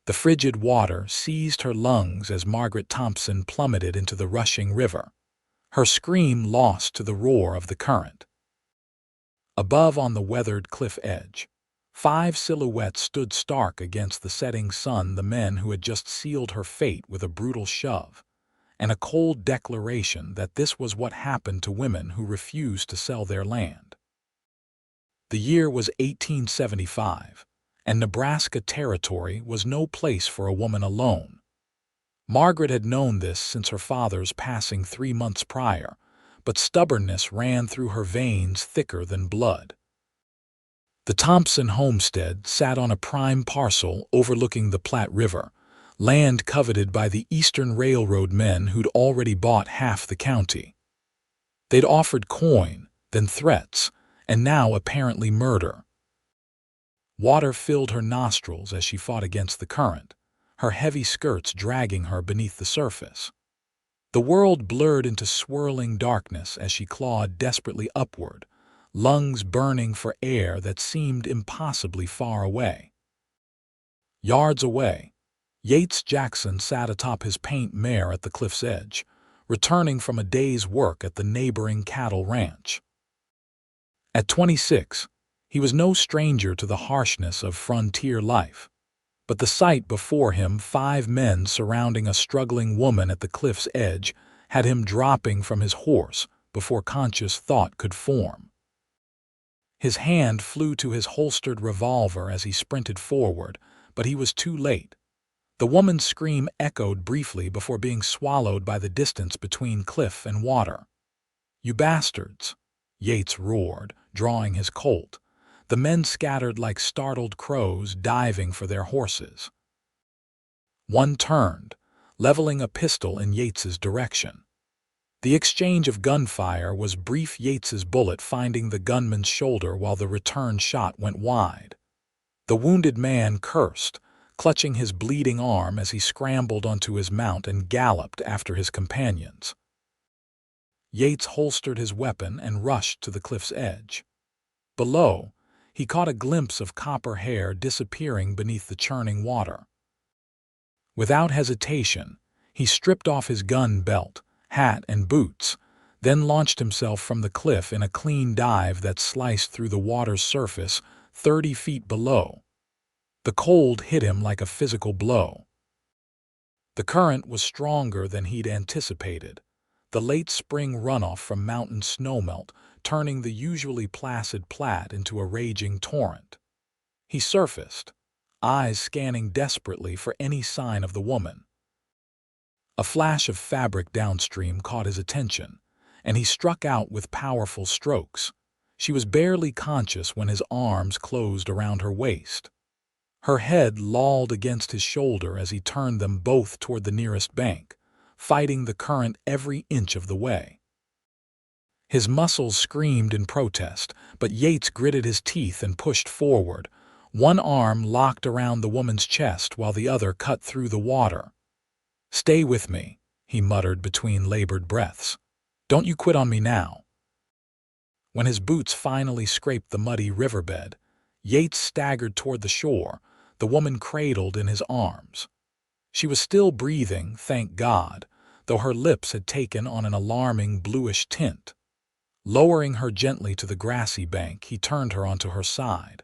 The frigid water seized her lungs as Margaret Thompson plummeted into the rushing river, her scream lost to the roar of the current. Above on the weathered cliff edge, 5 silhouettes stood stark against the setting sun, the men who had just sealed her fate with a brutal shove, and a cold declaration that this was what happened to women who refused to sell their land. The year was 1875, and Nebraska Territory was no place for a woman alone. Margaret had known this since her father's passing 3 months prior, but stubbornness ran through her veins thicker than blood. The Thompson homestead sat on a prime parcel overlooking the Platte River, land coveted by the Eastern Railroad men who'd already bought half the county. They'd offered coin, then threats, and now apparently murder. Water filled her nostrils as she fought against the current, her heavy skirts dragging her beneath the surface. The world blurred into swirling darkness as she clawed desperately upward, lungs burning for air that seemed impossibly far away. Yards away, Yates Jackson sat atop his paint mare at the cliff's edge, returning from a day's work at the neighboring cattle ranch. At 26, he was no stranger to the harshness of frontier life, but the sight before him, 5 men surrounding a struggling woman at the cliff's edge, had him dropping from his horse before conscious thought could form. His hand flew to his holstered revolver as he sprinted forward, but he was too late. The woman's scream echoed briefly before being swallowed by the distance between cliff and water. "You bastards!" Yates roared, drawing his Colt. The men scattered like startled crows diving for their horses. One turned, leveling a pistol in Yates's direction. The exchange of gunfire was brief, Yates's bullet finding the gunman's shoulder while the return shot went wide. The wounded man cursed, clutching his bleeding arm as he scrambled onto his mount and galloped after his companions. Yates holstered his weapon and rushed to the cliff's edge. Below, he caught a glimpse of copper hair disappearing beneath the churning water. Without hesitation, he stripped off his gun belt, hat, and boots, then launched himself from the cliff in a clean dive that sliced through the water's surface 30 feet below. The cold hit him like a physical blow. The current was stronger than he'd anticipated, the late spring runoff from mountain snowmelt turning the usually placid Platte into a raging torrent. He surfaced, eyes scanning desperately for any sign of the woman. A flash of fabric downstream caught his attention, and he struck out with powerful strokes. She was barely conscious when his arms closed around her waist. Her head lolled against his shoulder as he turned them both toward the nearest bank, fighting the current every inch of the way. His muscles screamed in protest, but Yates gritted his teeth and pushed forward, one arm locked around the woman's chest while the other cut through the water. "Stay with me," he muttered between labored breaths. "Don't you quit on me now." When his boots finally scraped the muddy riverbed, Yates staggered toward the shore, the woman cradled in his arms. She was still breathing, thank God, though her lips had taken on an alarming bluish tint. Lowering her gently to the grassy bank, he turned her onto her side.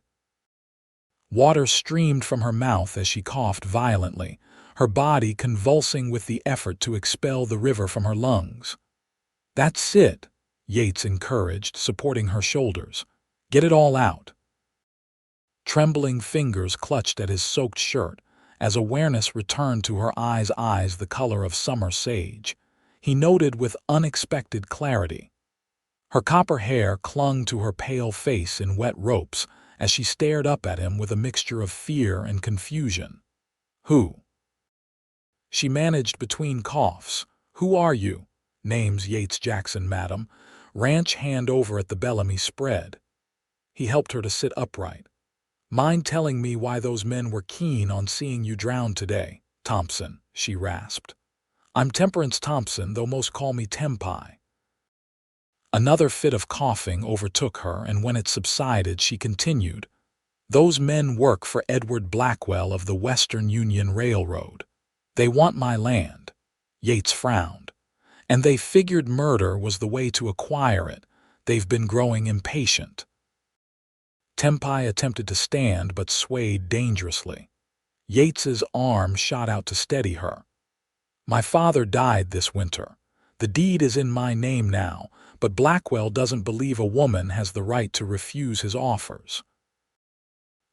Water streamed from her mouth as she coughed violently, her body convulsing with the effort to expel the river from her lungs. "That's it," Yates encouraged, supporting her shoulders. "Get it all out." Trembling fingers clutched at his soaked shirt as awareness returned to her eyes the color of summer sage. He noted with unexpected clarity. Her copper hair clung to her pale face in wet ropes as she stared up at him with a mixture of fear and confusion. "Who?" She managed between coughs. "Who are you?" "Name's Yates Jackson, madam. Ranch hand over at the Bellamy spread." He helped her to sit upright. "Mind telling me why those men were keen on seeing you drown today, Thompson?" she rasped. "I'm Temperance Thompson, though most call me Tempie." Another fit of coughing overtook her, and when it subsided, she continued. Those men work for Edward Blackwell of the Western Union Railroad. They want my land." Yates frowned. "And they figured murder was the way to acquire it. They've been growing impatient." Tempie attempted to stand but swayed dangerously. Yates's arm shot out to steady her. "My father died this winter. The deed is in my name now, but Blackwell doesn't believe a woman has the right to refuse his offers."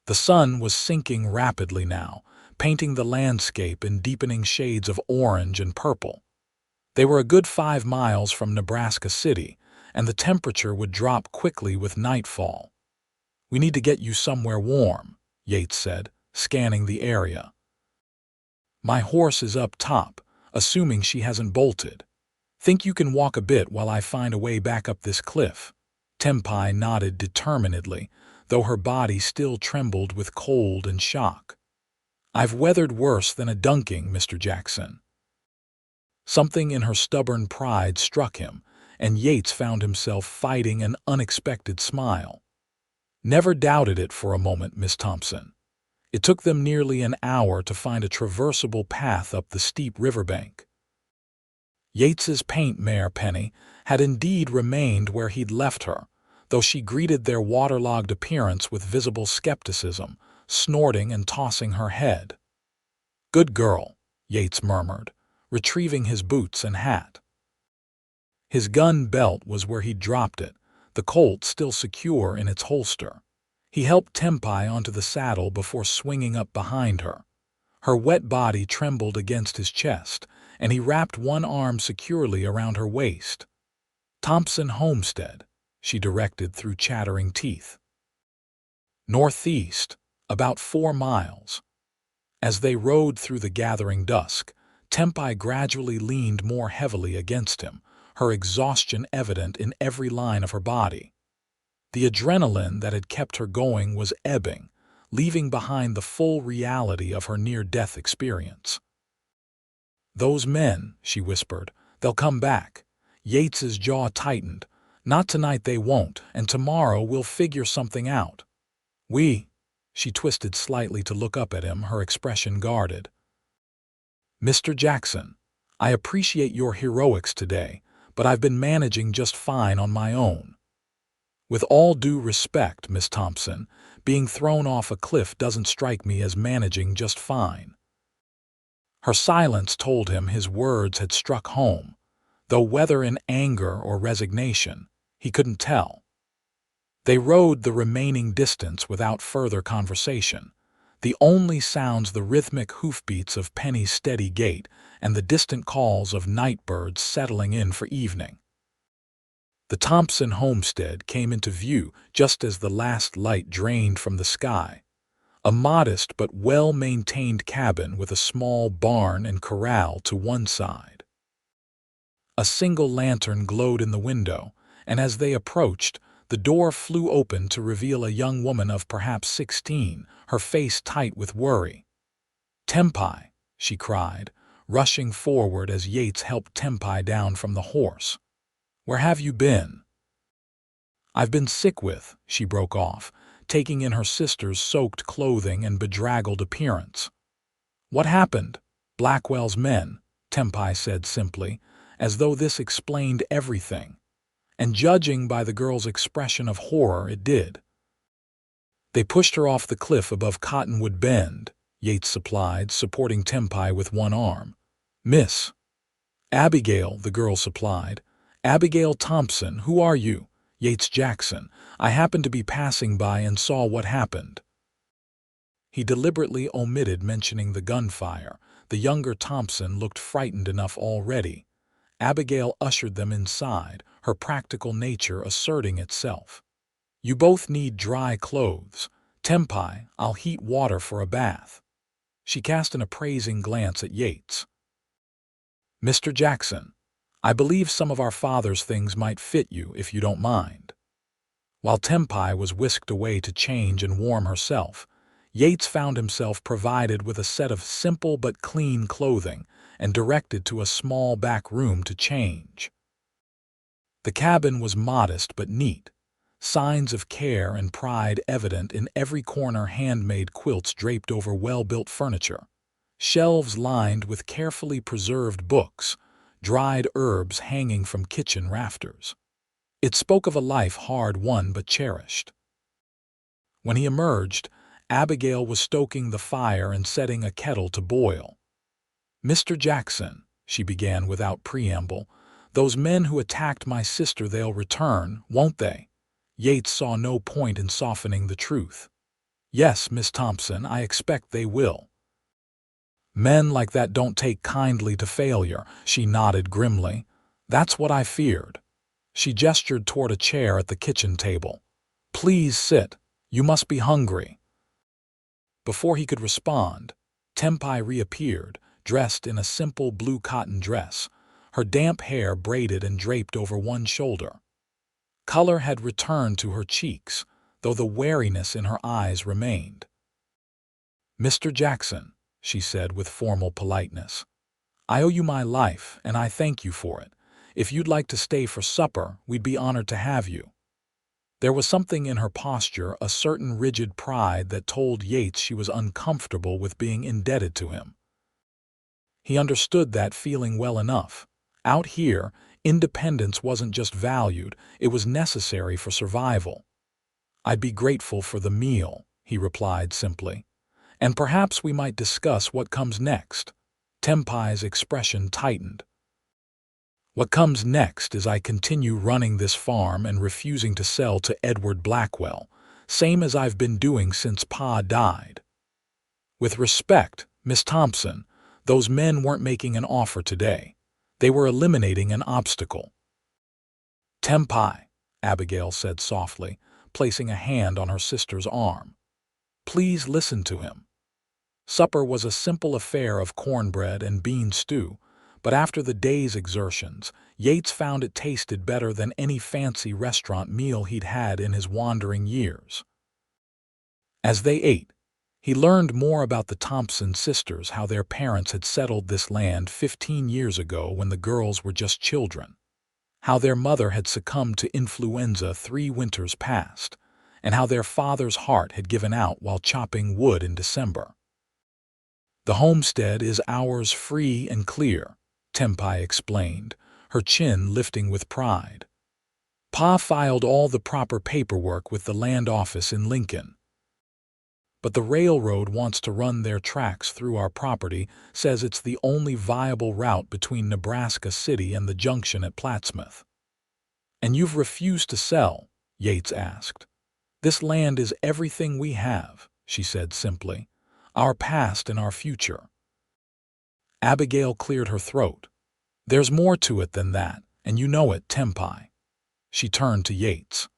The sun was sinking rapidly now, painting the landscape in deepening shades of orange and purple. They were a good 5 miles from Nebraska City, and the temperature would drop quickly with nightfall. "We need to get you somewhere warm," Yates said, scanning the area. "My horse is up top, assuming she hasn't bolted. Think you can walk a bit while I find a way back up this cliff?" Tempie nodded determinedly, though her body still trembled with cold and shock. "I've weathered worse than a dunking, Mr. Jackson." Something in her stubborn pride struck him, and Yates found himself fighting an unexpected smile. "Never doubted it for a moment, Miss Thompson. It took them nearly an hour to find a traversable path up the steep riverbank." Yates's paint mare, Penny, had indeed remained where he'd left her, though she greeted their waterlogged appearance with visible skepticism, snorting and tossing her head. "Good girl," Yates murmured, retrieving his boots and hat. His gun belt was where he'd dropped it, the Colt still secure in its holster. He helped Tempie onto the saddle before swinging up behind her. Her wet body trembled against his chest, and he wrapped one arm securely around her waist. "Thompson homestead," she directed through chattering teeth. "Northeast, about 4 miles. As they rode through the gathering dusk, Tempie gradually leaned more heavily against him, her exhaustion evident in every line of her body. The adrenaline that had kept her going was ebbing, leaving behind the full reality of her near-death experience. "Those men," she whispered, "they'll come back." Yates's jaw tightened. "Not tonight they won't, and tomorrow we'll figure something out." She twisted slightly to look up at him, her expression guarded. "Mr. Jackson, I appreciate your heroics today, but I've been managing just fine on my own." "With all due respect, Miss Thompson, being thrown off a cliff doesn't strike me as managing just fine." Her silence told him his words had struck home, though whether in anger or resignation, he couldn't tell. They rode the remaining distance without further conversation, the only sounds the rhythmic hoofbeats of Penny's steady gait and the distant calls of night birds settling in for evening. The Thompson homestead came into view just as the last light drained from the sky, a modest but well-maintained cabin with a small barn and corral to one side. A single lantern glowed in the window, and as they approached, the door flew open to reveal a young woman of perhaps 16, her face tight with worry. "Tempie," she cried, rushing forward as Yates helped Tempie down from the horse. "Where have you been?" "I've been sick with," she broke off, taking in her sister's soaked clothing and bedraggled appearance. "What happened?" "Blackwell's men," Tempie said simply, as though this explained everything. And judging by the girl's expression of horror, it did. "They pushed her off the cliff above Cottonwood Bend," Yates supplied, supporting Tempie with one arm. "Miss Abigail," the girl supplied. "Abigail Thompson, who are you?" "Yates Jackson. I happened to be passing by and saw what happened." He deliberately omitted mentioning the gunfire. The younger Thompson looked frightened enough already. Abigail ushered them inside, her practical nature asserting itself. "You both need dry clothes. Tempie, I'll heat water for a bath." She cast an appraising glance at Yates. "Mr. Jackson, I believe some of our father's things might fit you if you don't mind." While Tempie was whisked away to change and warm herself, Yates found himself provided with a set of simple but clean clothing and directed to a small back room to change. The cabin was modest but neat. signs of care and pride evident in every corner, handmade quilts draped over well-built furniture, shelves lined with carefully preserved books, dried herbs hanging from kitchen rafters. It spoke of a life hard-won but cherished. When he emerged, Abigail was stoking the fire and setting a kettle to boil. "Mr. Jackson," she began without preamble, "those men who attacked my sister, they'll return, won't they?" Yates saw no point in softening the truth. "Yes, Miss Thompson, I expect they will." "Men like that don't take kindly to failure," she nodded grimly. "That's what I feared." She gestured toward a chair at the kitchen table. "Please sit. You must be hungry." Before he could respond, Tempie reappeared, dressed in a simple blue cotton dress, her damp hair braided and draped over one shoulder. Color had returned to her cheeks, though the wariness in her eyes remained. "Mr. Jackson," she said with formal politeness, "I owe you my life, and I thank you for it. If you'd like to stay for supper, we'd be honored to have you." There was something in her posture, a certain rigid pride that told Yates she was uncomfortable with being indebted to him. He understood that feeling well enough. Out here, independence wasn't just valued, it was necessary for survival. "I'd be grateful for the meal," he replied simply. "And perhaps we might discuss what comes next." Tempie's expression tightened. "What comes next is I continue running this farm and refusing to sell to Edward Blackwell, same as I've been doing since Pa died. With respect, Miss Thompson, those men weren't making an offer today. They were eliminating an obstacle." "Tempie," Abigail said softly, placing a hand on her sister's arm. "Please listen to him." Supper was a simple affair of cornbread and bean stew, but after the day's exertions, Yates found it tasted better than any fancy restaurant meal he'd had in his wandering years. As they ate, he learned more about the Thompson sisters, how their parents had settled this land 15 years ago when the girls were just children, how their mother had succumbed to influenza 3 winters past, and how their father's heart had given out while chopping wood in December. "The homestead is ours free and clear," Tempie explained, her chin lifting with pride. "Pa filed all the proper paperwork with the land office in Lincoln. But the railroad wants to run their tracks through our property, says it's the only viable route between Nebraska City and the junction at Plattsmouth." "And you've refused to sell?" Yates asked. "This land is everything we have," she said simply, "our past and our future." Abigail cleared her throat. "There's more to it than that, and you know it, Tempie." She turned to Yates.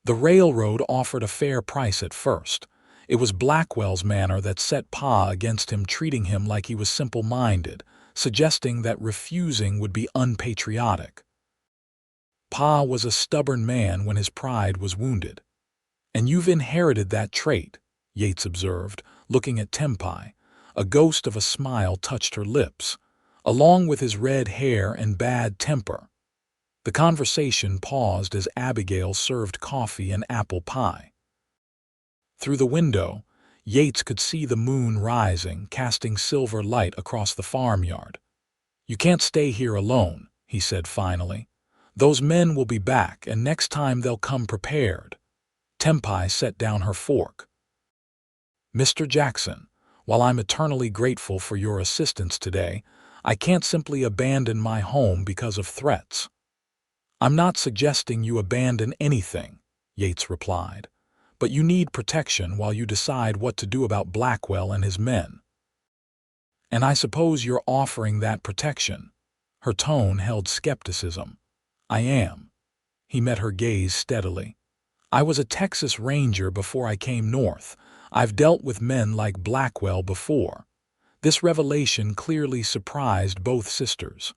"The railroad offered a fair price at first. It was Blackwell's manner that set Pa against him, treating him like he was simple-minded, suggesting that refusing would be unpatriotic. Pa was a stubborn man when his pride was wounded. And you've inherited that trait," Yates observed, looking at Tempie. A ghost of a smile touched her lips, along with his red hair and bad temper. The conversation paused as Abigail served coffee and apple pie. Through the window, Yates could see the moon rising, casting silver light across the farmyard. "You can't stay here alone," he said finally. "Those men will be back, and next time they'll come prepared." Tempie set down her fork. "Mr. Jackson, while I'm eternally grateful for your assistance today, I can't simply abandon my home because of threats." "I'm not suggesting you abandon anything," Yates replied. "But you need protection while you decide what to do about Blackwell and his men." "And I suppose you're offering that protection?" Her tone held skepticism. "I am." He met her gaze steadily. "I was a Texas Ranger before I came north. I've dealt with men like Blackwell before." This revelation clearly surprised both sisters.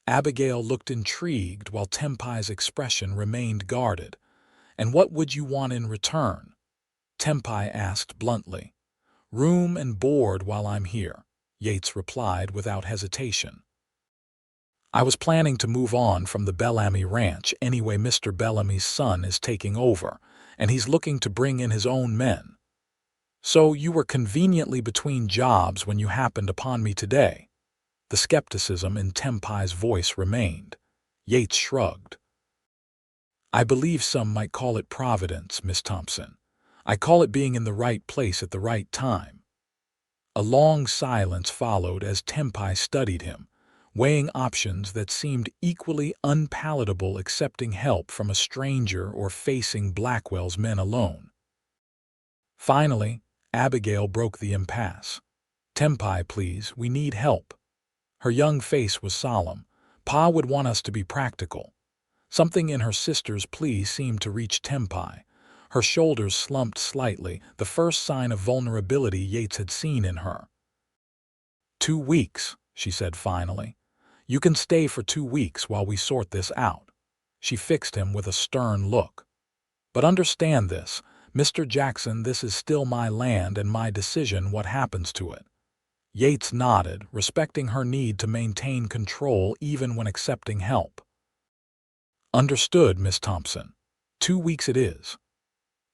Abigail looked intrigued while Tempie's expression remained guarded. "And what would you want in return?" Tempie asked bluntly. "Room and board while I'm here," Yates replied without hesitation. I was planning to move on from the Bellamy Ranch anyway. Mr. Bellamy's son is taking over, and he's looking to bring in his own men. So you were conveniently between jobs when you happened upon me today." The skepticism in Tempie's voice remained. Yates shrugged. "I believe some might call it providence, Miss Thompson. I call it being in the right place at the right time." A long silence followed as Tempie studied him, weighing options that seemed equally unpalatable: accepting help from a stranger or facing Blackwell's men alone. Finally, Abigail broke the impasse. "Tempie, please, we need help." Her young face was solemn. "Pa would want us to be practical." Something in her sister's plea seemed to reach Tempie. Her shoulders slumped slightly, the first sign of vulnerability Yates had seen in her. "2 weeks," she said finally. "You can stay for 2 weeks while we sort this out." She fixed him with a stern look. "But understand this, Mr. Jackson, this is still my land and my decision what happens to it." Yates nodded, respecting her need to maintain control even when accepting help. "Understood, Miss Thompson. 2 weeks it is."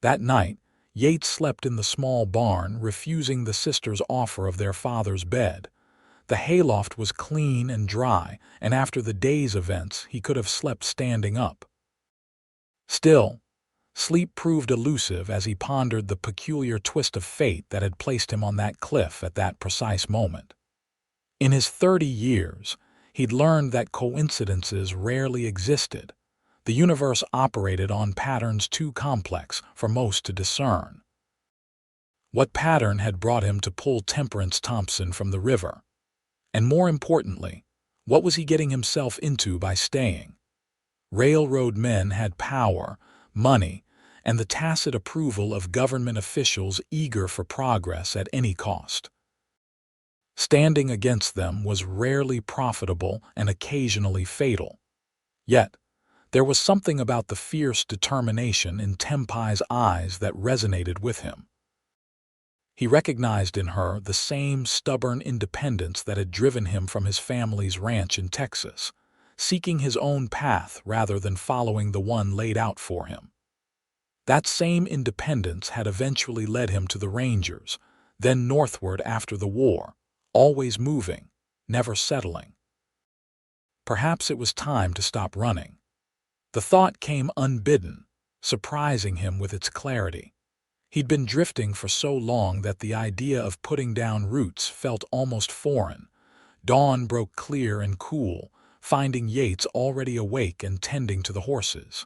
That night, Yates slept in the small barn, refusing the sisters' offer of their father's bed. The hayloft was clean and dry, and after the day's events, he could have slept standing up. Still, sleep proved elusive as he pondered the peculiar twist of fate that had placed him on that cliff at that precise moment. In his 30 years, he'd learned that coincidences rarely existed. The universe operated on patterns too complex for most to discern. What pattern had brought him to pull Temperance Thompson from the river? And more importantly, what was he getting himself into by staying? Railroad men had power, money, and the tacit approval of government officials eager for progress at any cost. Standing against them was rarely profitable and occasionally fatal. Yet, there was something about the fierce determination in Tempie's eyes that resonated with him. He recognized in her the same stubborn independence that had driven him from his family's ranch in Texas, seeking his own path rather than following the one laid out for him. That same independence had eventually led him to the Rangers, then northward after the war, always moving, never settling. Perhaps it was time to stop running. The thought came unbidden, surprising him with its clarity. He'd been drifting for so long that the idea of putting down roots felt almost foreign. Dawn broke clear and cool, finding Yates already awake and tending to the horses.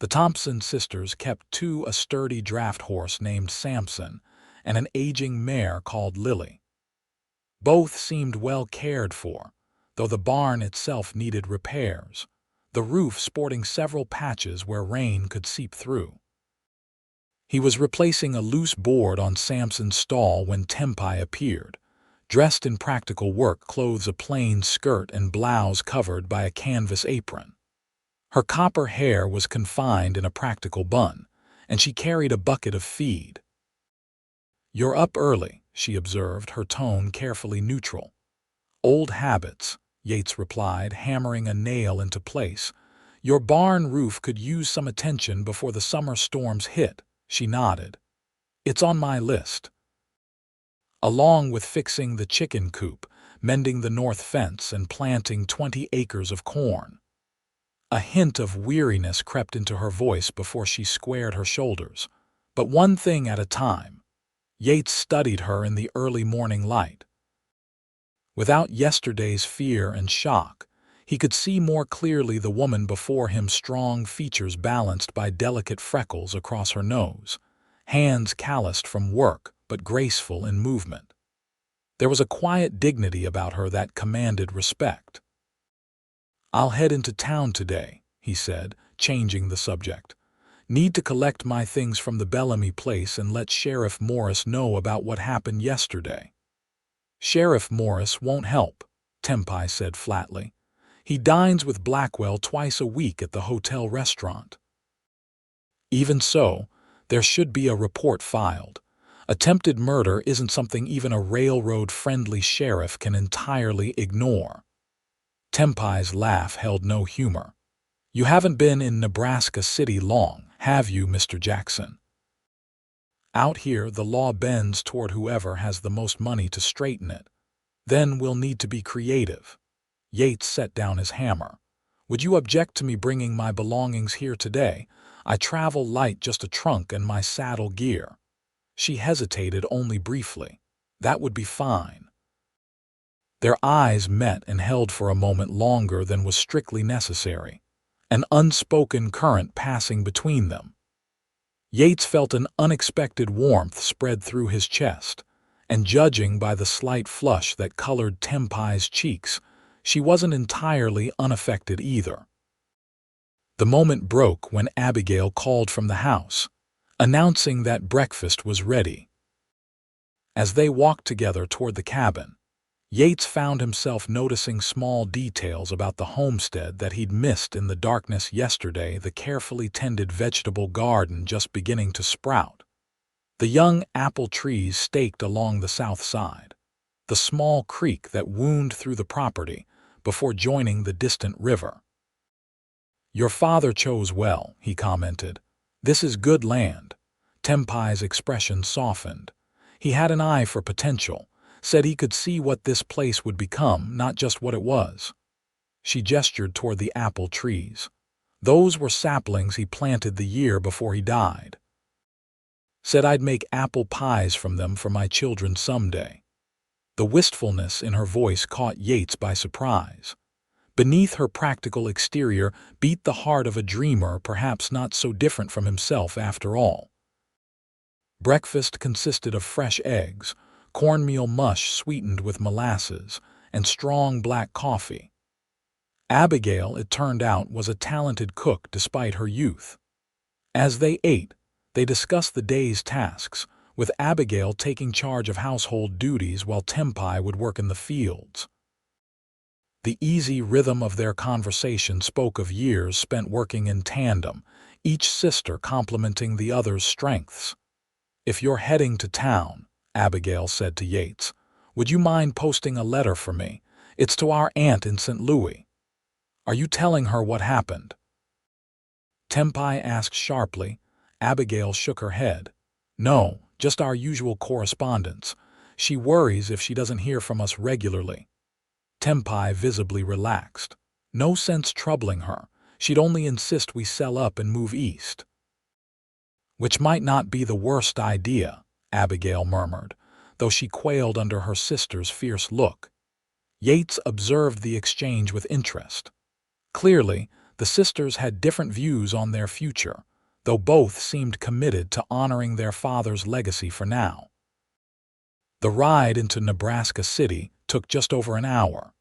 The Thompson sisters kept 2, a sturdy draft horse named Samson and an aging mare called Lily. Both seemed well cared for, though the barn itself needed repairs, the roof sporting several patches where rain could seep through. He was replacing a loose board on Samson's stall when Tempie appeared, dressed in practical work clothes, a plain skirt and blouse covered by a canvas apron. Her copper hair was confined in a practical bun, and she carried a bucket of feed. "You're up early," she observed, her tone carefully neutral. "Old habits," Yates replied, hammering a nail into place. "Your barn roof could use some attention before the summer storms hit." She nodded. "It's on my list." Along with fixing the chicken coop, mending the north fence, and planting 20 acres of corn. A hint of weariness crept into her voice before she squared her shoulders. "But one thing at a time." Yates studied her in the early morning light. Without yesterday's fear and shock, he could see more clearly the woman before him, strong features balanced by delicate freckles across her nose, hands calloused from work but graceful in movement. There was a quiet dignity about her that commanded respect. "I'll head into town today," he said, changing the subject. "Need to collect my things from the Bellamy place and let Sheriff Morris know about what happened yesterday." "Sheriff Morris won't help," Tempie said flatly. "He dines with Blackwell twice a week at the hotel restaurant." "Even so, there should be a report filed. Attempted murder isn't something even a railroad-friendly sheriff can entirely ignore." Tempie's laugh held no humor. "You haven't been in Nebraska City long, have you, Mr. Jackson? Out here, the law bends toward whoever has the most money to straighten it. Then we'll need to be creative." Yates set down his hammer. "Would you object to me bringing my belongings here today? I travel light, just a trunk and my saddle gear." She hesitated only briefly. "That would be fine." Their eyes met and held for a moment longer than was strictly necessary, an unspoken current passing between them. Yates felt an unexpected warmth spread through his chest, and judging by the slight flush that colored Tempie's cheeks, she wasn't entirely unaffected either. The moment broke when Abigail called from the house, announcing that breakfast was ready. As they walked together toward the cabin, Yates found himself noticing small details about the homestead that he'd missed in the darkness yesterday, the carefully tended vegetable garden just beginning to sprout, the young apple trees staked along the south side, the small creek that wound through the property before joining the distant river. "Your father chose well," he commented. "This is good land." Tempie's expression softened. He had an eye for potential, said he could see what this place would become, not just what it was. She gestured toward the apple trees. "Those were saplings he planted the year before he died. Said I'd make apple pies from them for my children someday." The wistfulness in her voice caught Yates by surprise. Beneath her practical exterior beat the heart of a dreamer, perhaps not so different from himself after all. Breakfast consisted of fresh eggs, cornmeal mush sweetened with molasses, and strong black coffee. Abigail, it turned out, was a talented cook despite her youth. As they ate, they discussed the day's tasks, with Abigail taking charge of household duties while Tempie would work in the fields. The easy rhythm of their conversation spoke of years spent working in tandem, each sister complementing the other's strengths. "If you're heading to town," Abigail said to Yates, "would you mind posting a letter for me? It's to our aunt in St. Louis." "Are you telling her what happened?" Tempie asked sharply. Abigail shook her head. "No, just our usual correspondence. She worries if she doesn't hear from us regularly." Tempie visibly relaxed. "No sense troubling her. She'd only insist we sell up and move east." "Which might not be the worst idea," Abigail murmured, though she quailed under her sister's fierce look. Yates observed the exchange with interest. Clearly, the sisters had different views on their future, though both seemed committed to honoring their father's legacy for now. The ride into Nebraska City took just over an hour.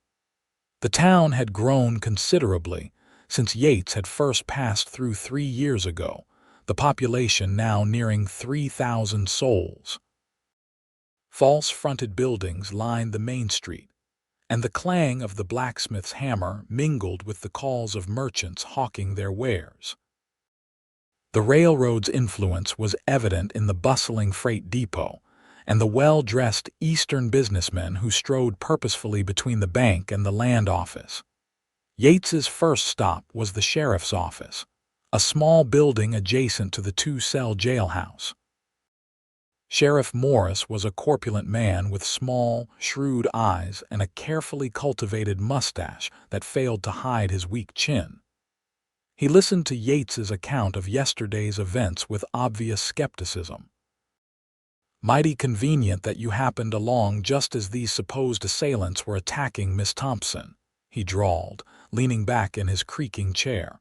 The town had grown considerably since Yates had first passed through 3 years ago, the population now nearing 3,000 souls. False-fronted buildings lined the main street, and the clang of the blacksmith's hammer mingled with the calls of merchants hawking their wares. The railroad's influence was evident in the bustling freight depot and the well-dressed Eastern businessmen who strode purposefully between the bank and the land office. Yates's first stop was the sheriff's office, a small building adjacent to the 2-cell jailhouse. Sheriff Morris was a corpulent man with small, shrewd eyes and a carefully cultivated mustache that failed to hide his weak chin. He listened to Yates's account of yesterday's events with obvious skepticism. "Mighty convenient that you happened along just as these supposed assailants were attacking Miss Thompson," he drawled, leaning back in his creaking chair.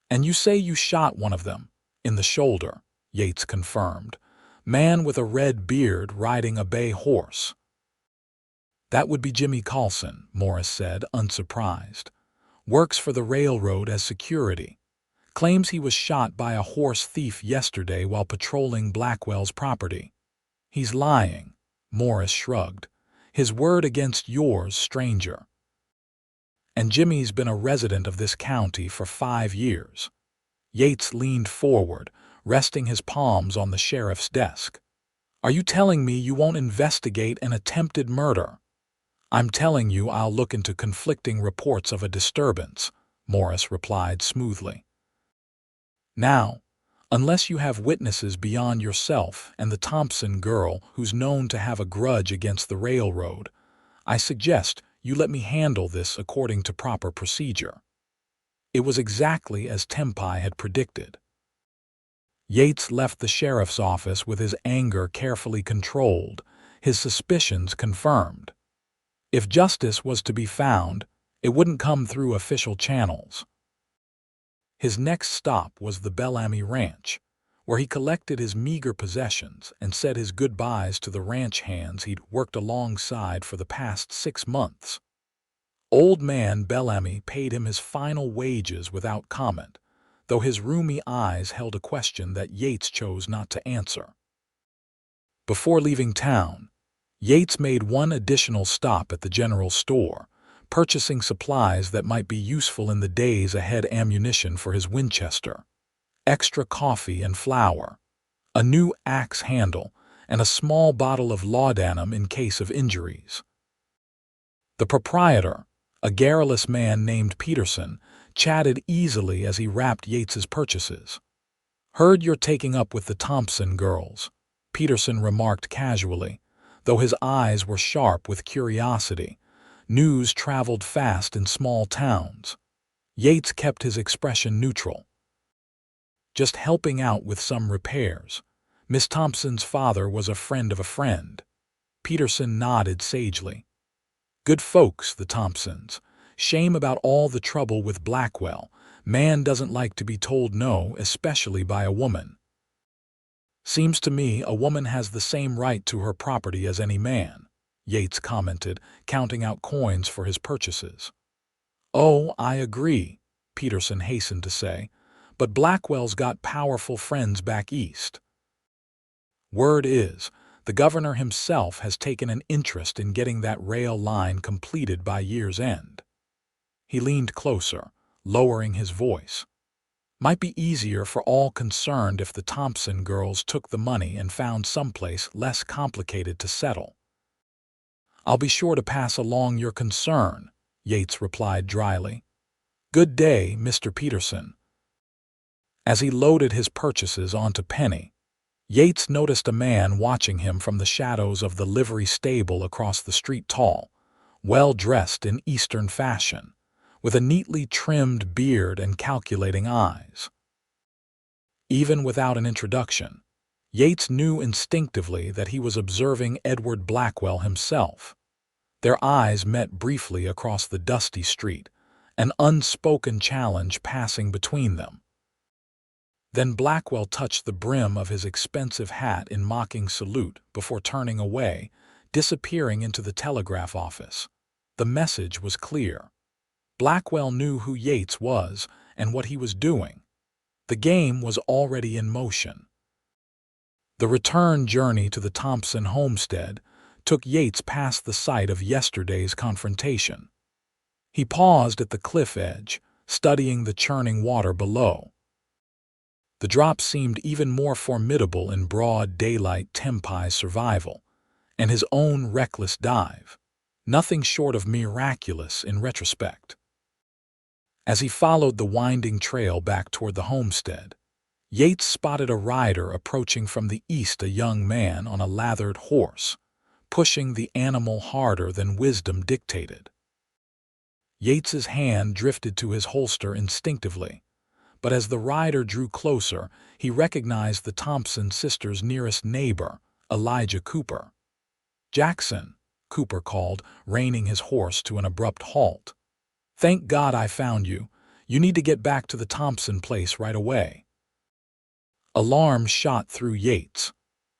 "And you say you shot one of them?" "In the shoulder," Yates confirmed. "Man with a red beard riding a bay horse." "That would be Jimmy Carlson," Morris said, unsurprised. "Works for the railroad as security. Claims he was shot by a horse thief yesterday while patrolling Blackwell's property." "He's lying," Morris shrugged. "His word against yours, stranger. And Jimmy's been a resident of this county for 5 years. Yates leaned forward, resting his palms on the sheriff's desk. "Are you telling me you won't investigate an attempted murder?" "I'm telling you I'll look into conflicting reports of a disturbance," Morris replied smoothly. "Now, unless you have witnesses beyond yourself and the Thompson girl who's known to have a grudge against the railroad, I suggest you let me handle this according to proper procedure." It was exactly as Tempie had predicted. Yates left the sheriff's office with his anger carefully controlled, his suspicions confirmed. If justice was to be found, it wouldn't come through official channels. His next stop was the Bellamy Ranch, where he collected his meager possessions and said his goodbyes to the ranch hands he'd worked alongside for the past 6 months. Old man Bellamy paid him his final wages without comment, though his rheumy eyes held a question that Yates chose not to answer. Before leaving town, Yates made one additional stop at the general store, purchasing supplies that might be useful in the days ahead: ammunition for his Winchester, extra coffee and flour, a new axe handle, and a small bottle of laudanum in case of injuries. The proprietor, a garrulous man named Peterson, chatted easily as he wrapped Yates's purchases. "Heard you're taking up with the Thompson girls," Peterson remarked casually, though his eyes were sharp with curiosity. News traveled fast in small towns. Yates kept his expression neutral. "Just helping out with some repairs. Miss Thompson's father was a friend of a friend." Peterson nodded sagely. "Good folks, the Thompsons. Shame about all the trouble with Blackwell. Man doesn't like to be told no, especially by a woman." "Seems to me a woman has the same right to her property as any man," Yates commented, counting out coins for his purchases. "Oh, I agree," Peterson hastened to say, "but Blackwell's got powerful friends back east. Word is, the governor himself has taken an interest in getting that rail line completed by year's end." He leaned closer, lowering his voice. "Might be easier for all concerned if the Thompson girls took the money and found someplace less complicated to settle." "I'll be sure to pass along your concern," Yates replied dryly. "Good day, Mr. Peterson." As he loaded his purchases onto Penny, Yates noticed a man watching him from the shadows of the livery stable across the street: tall, well-dressed in Eastern fashion, with a neatly trimmed beard and calculating eyes. Even without an introduction, Yates knew instinctively that he was observing Edward Blackwell himself. Their eyes met briefly across the dusty street, an unspoken challenge passing between them. Then Blackwell touched the brim of his expensive hat in mocking salute before turning away, disappearing into the telegraph office. The message was clear. Blackwell knew who Yates was and what he was doing. The game was already in motion. The return journey to the Thompson homestead took Yates past the site of yesterday's confrontation. He paused at the cliff edge, studying the churning water below. The drop seemed even more formidable in broad daylight: Tempie's survival, and his own reckless dive, nothing short of miraculous in retrospect. As he followed the winding trail back toward the homestead, Yates spotted a rider approaching from the east: a young man on a lathered horse, pushing the animal harder than wisdom dictated. Yates's hand drifted to his holster instinctively, but as the rider drew closer, he recognized the Thompson sisters' nearest neighbor, Elijah Cooper. "Jackson," Cooper called, reining his horse to an abrupt halt. "Thank God I found you. You need to get back to the Thompson place right away." Alarm shot through Yates.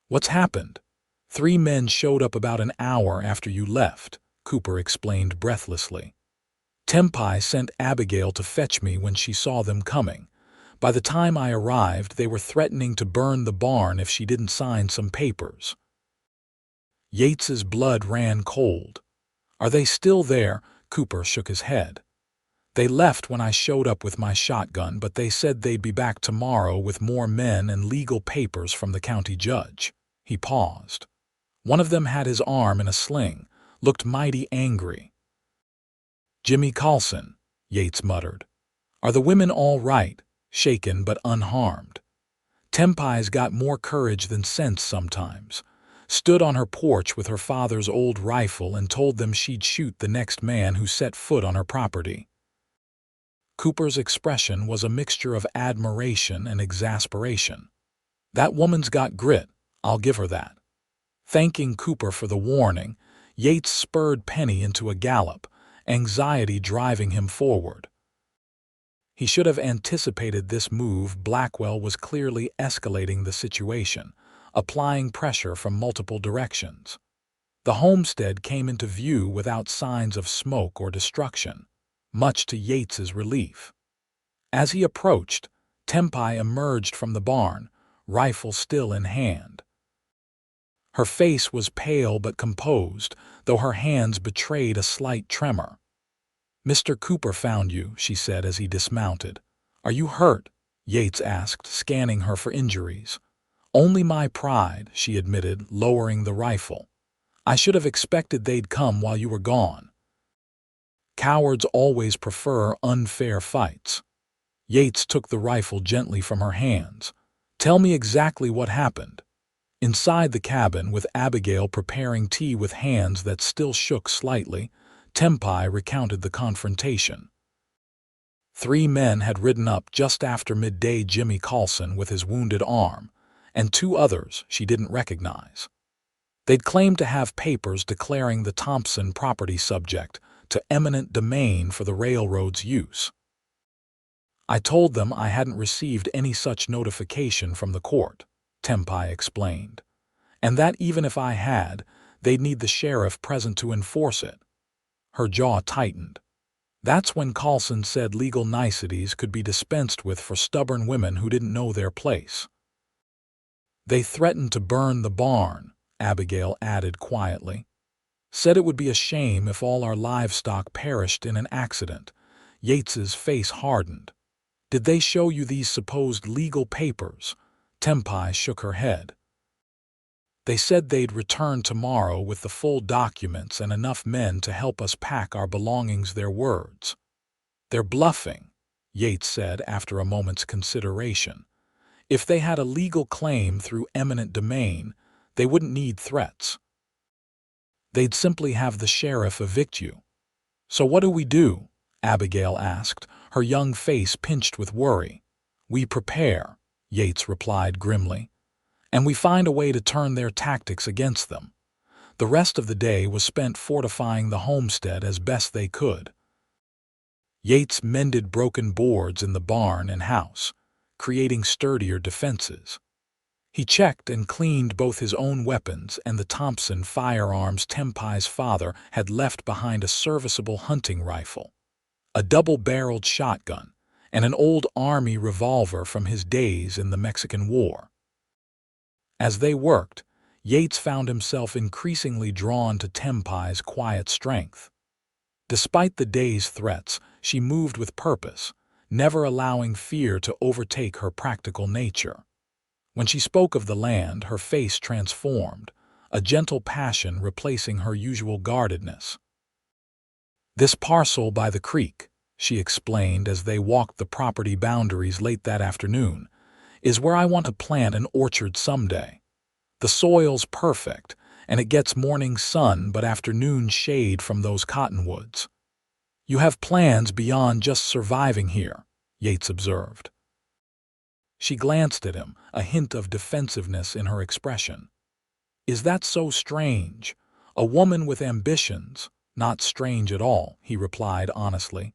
"What's happened?" "3 men showed up about an hour after you left," Cooper explained breathlessly. "Tempie sent Abigail to fetch me when she saw them coming. By the time I arrived, they were threatening to burn the barn if she didn't sign some papers." Yates's blood ran cold. "Are they still there?" Cooper shook his head. "They left when I showed up with my shotgun, but they said they'd be back tomorrow with more men and legal papers from the county judge." He paused. "One of them had his arm in a sling, looked mighty angry. "Jimmy Carlson," Yates muttered. "Are the women all right?" Shaken but unharmed. Tempie's got more courage than sense sometimes. Stood on her porch with her father's old rifle and told them she'd shoot the next man who set foot on her property. Cooper's expression was a mixture of admiration and exasperation. "That woman's got grit, I'll give her that." Thanking Cooper for the warning, Yates spurred Penny into a gallop, anxiety driving him forward. He should have anticipated this move. Blackwell was clearly escalating the situation, applying pressure from multiple directions. The homestead came into view without signs of smoke or destruction, much to Yates's relief. As he approached, Tempie emerged from the barn, rifle still in hand. Her face was pale but composed, though her hands betrayed a slight tremor. "Mr. Cooper found you," she said as he dismounted. "Are you hurt?" Yates asked, scanning her for injuries. "Only my pride," she admitted, lowering the rifle. "I should have expected they'd come while you were gone." Cowards always prefer unfair fights. Yates took the rifle gently from her hands. "Tell me exactly what happened." Inside the cabin, with Abigail preparing tea with hands that still shook slightly, Tempie recounted the confrontation. 3 men had ridden up just after midday, Jimmy Carlson with his wounded arm, and 2 others she didn't recognize. They'd claimed to have papers declaring the Thompson property subject to eminent domain for the railroad's use. "I told them I hadn't received any such notification from the court," Tempie explained, "and that even if I had, they'd need the sheriff present to enforce it." Her jaw tightened. That's when Carlson said legal niceties could be dispensed with for stubborn women who didn't know their place. "They threatened to burn the barn," Abigail added quietly. "Said it would be a shame if all our livestock perished in an accident." Yates's face hardened. "Did they show you these supposed legal papers?" Tempie shook her head. "They said they'd return tomorrow with the full documents and enough men to help us pack our belongings. Their words." "They're bluffing," Yates said after a moment's consideration. "If they had a legal claim through eminent domain, they wouldn't need threats. They'd simply have the sheriff evict you." "So what do we do?" Abigail asked, her young face pinched with worry. "We prepare," Yates replied grimly. "And we find a way to turn their tactics against them." The rest of the day was spent fortifying the homestead as best they could. Yates mended broken boards in the barn and house, creating sturdier defenses. He checked and cleaned both his own weapons and the Thompson firearms Tempie's father had left behind: a serviceable hunting rifle, a double-barreled shotgun, and an old Army revolver from his days in the Mexican War. As they worked, Yates found himself increasingly drawn to Tempie's quiet strength. Despite the day's threats, she moved with purpose, never allowing fear to overtake her practical nature. When she spoke of the land, her face transformed, a gentle passion replacing her usual guardedness. "This parcel by the creek," she explained as they walked the property boundaries late that afternoon, "is where I want to plant an orchard someday. The soil's perfect, and it gets morning sun but afternoon shade from those cottonwoods." "You have plans beyond just surviving here," Yates observed. She glanced at him, a hint of defensiveness in her expression. "Is that so strange? A woman with ambitions?" "Not strange at all," he replied honestly.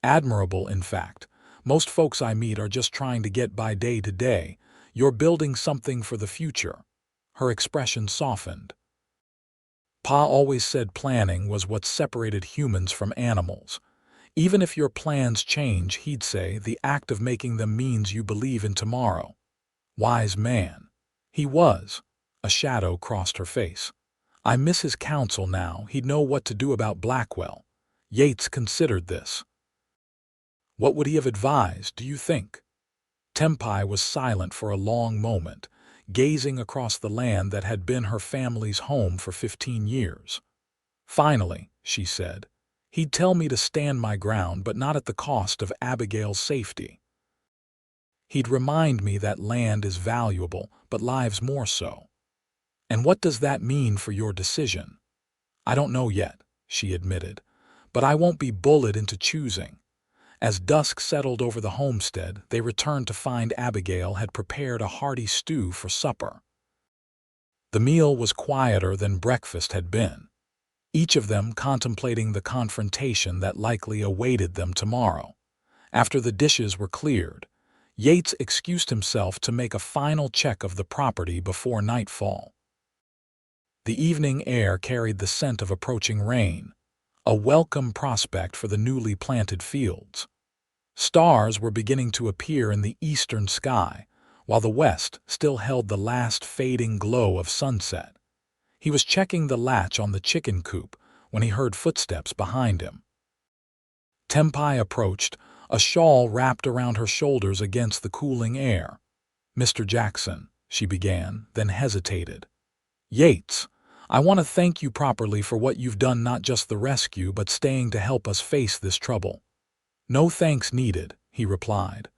"Admirable, in fact. Most folks I meet are just trying to get by day to day. You're building something for the future." Her expression softened. "Pa always said planning was what separated humans from animals. Even if your plans change, he'd say, the act of making them means you believe in tomorrow." Wise man. He was. A shadow crossed her face. "I miss his counsel now. He'd know what to do about Blackwell." Yates considered this. "What would he have advised, do you think?" Tempie was silent for a long moment, gazing across the land that had been her family's home for 15 years. Finally, she said, he'd tell me to stand my ground, but not at the cost of Abigail's safety. He'd remind me that land is valuable, but lives more so. And what does that mean for your decision? I don't know yet, she admitted, but I won't be bullied into choosing. As dusk settled over the homestead, they returned to find Abigail had prepared a hearty stew for supper. The meal was quieter than breakfast had been, each of them contemplating the confrontation that likely awaited them tomorrow. After the dishes were cleared, Yates excused himself to make a final check of the property before nightfall. The evening air carried the scent of approaching rain, a welcome prospect for the newly planted fields. Stars were beginning to appear in the eastern sky, while the west still held the last fading glow of sunset. He was checking the latch on the chicken coop when he heard footsteps behind him. Tempie approached, a shawl wrapped around her shoulders against the cooling air. "Mr. Jackson," she began, then hesitated. "Yates, I want to thank you properly for what you've done, not just the rescue, but staying to help us face this trouble." "No thanks needed," he replied.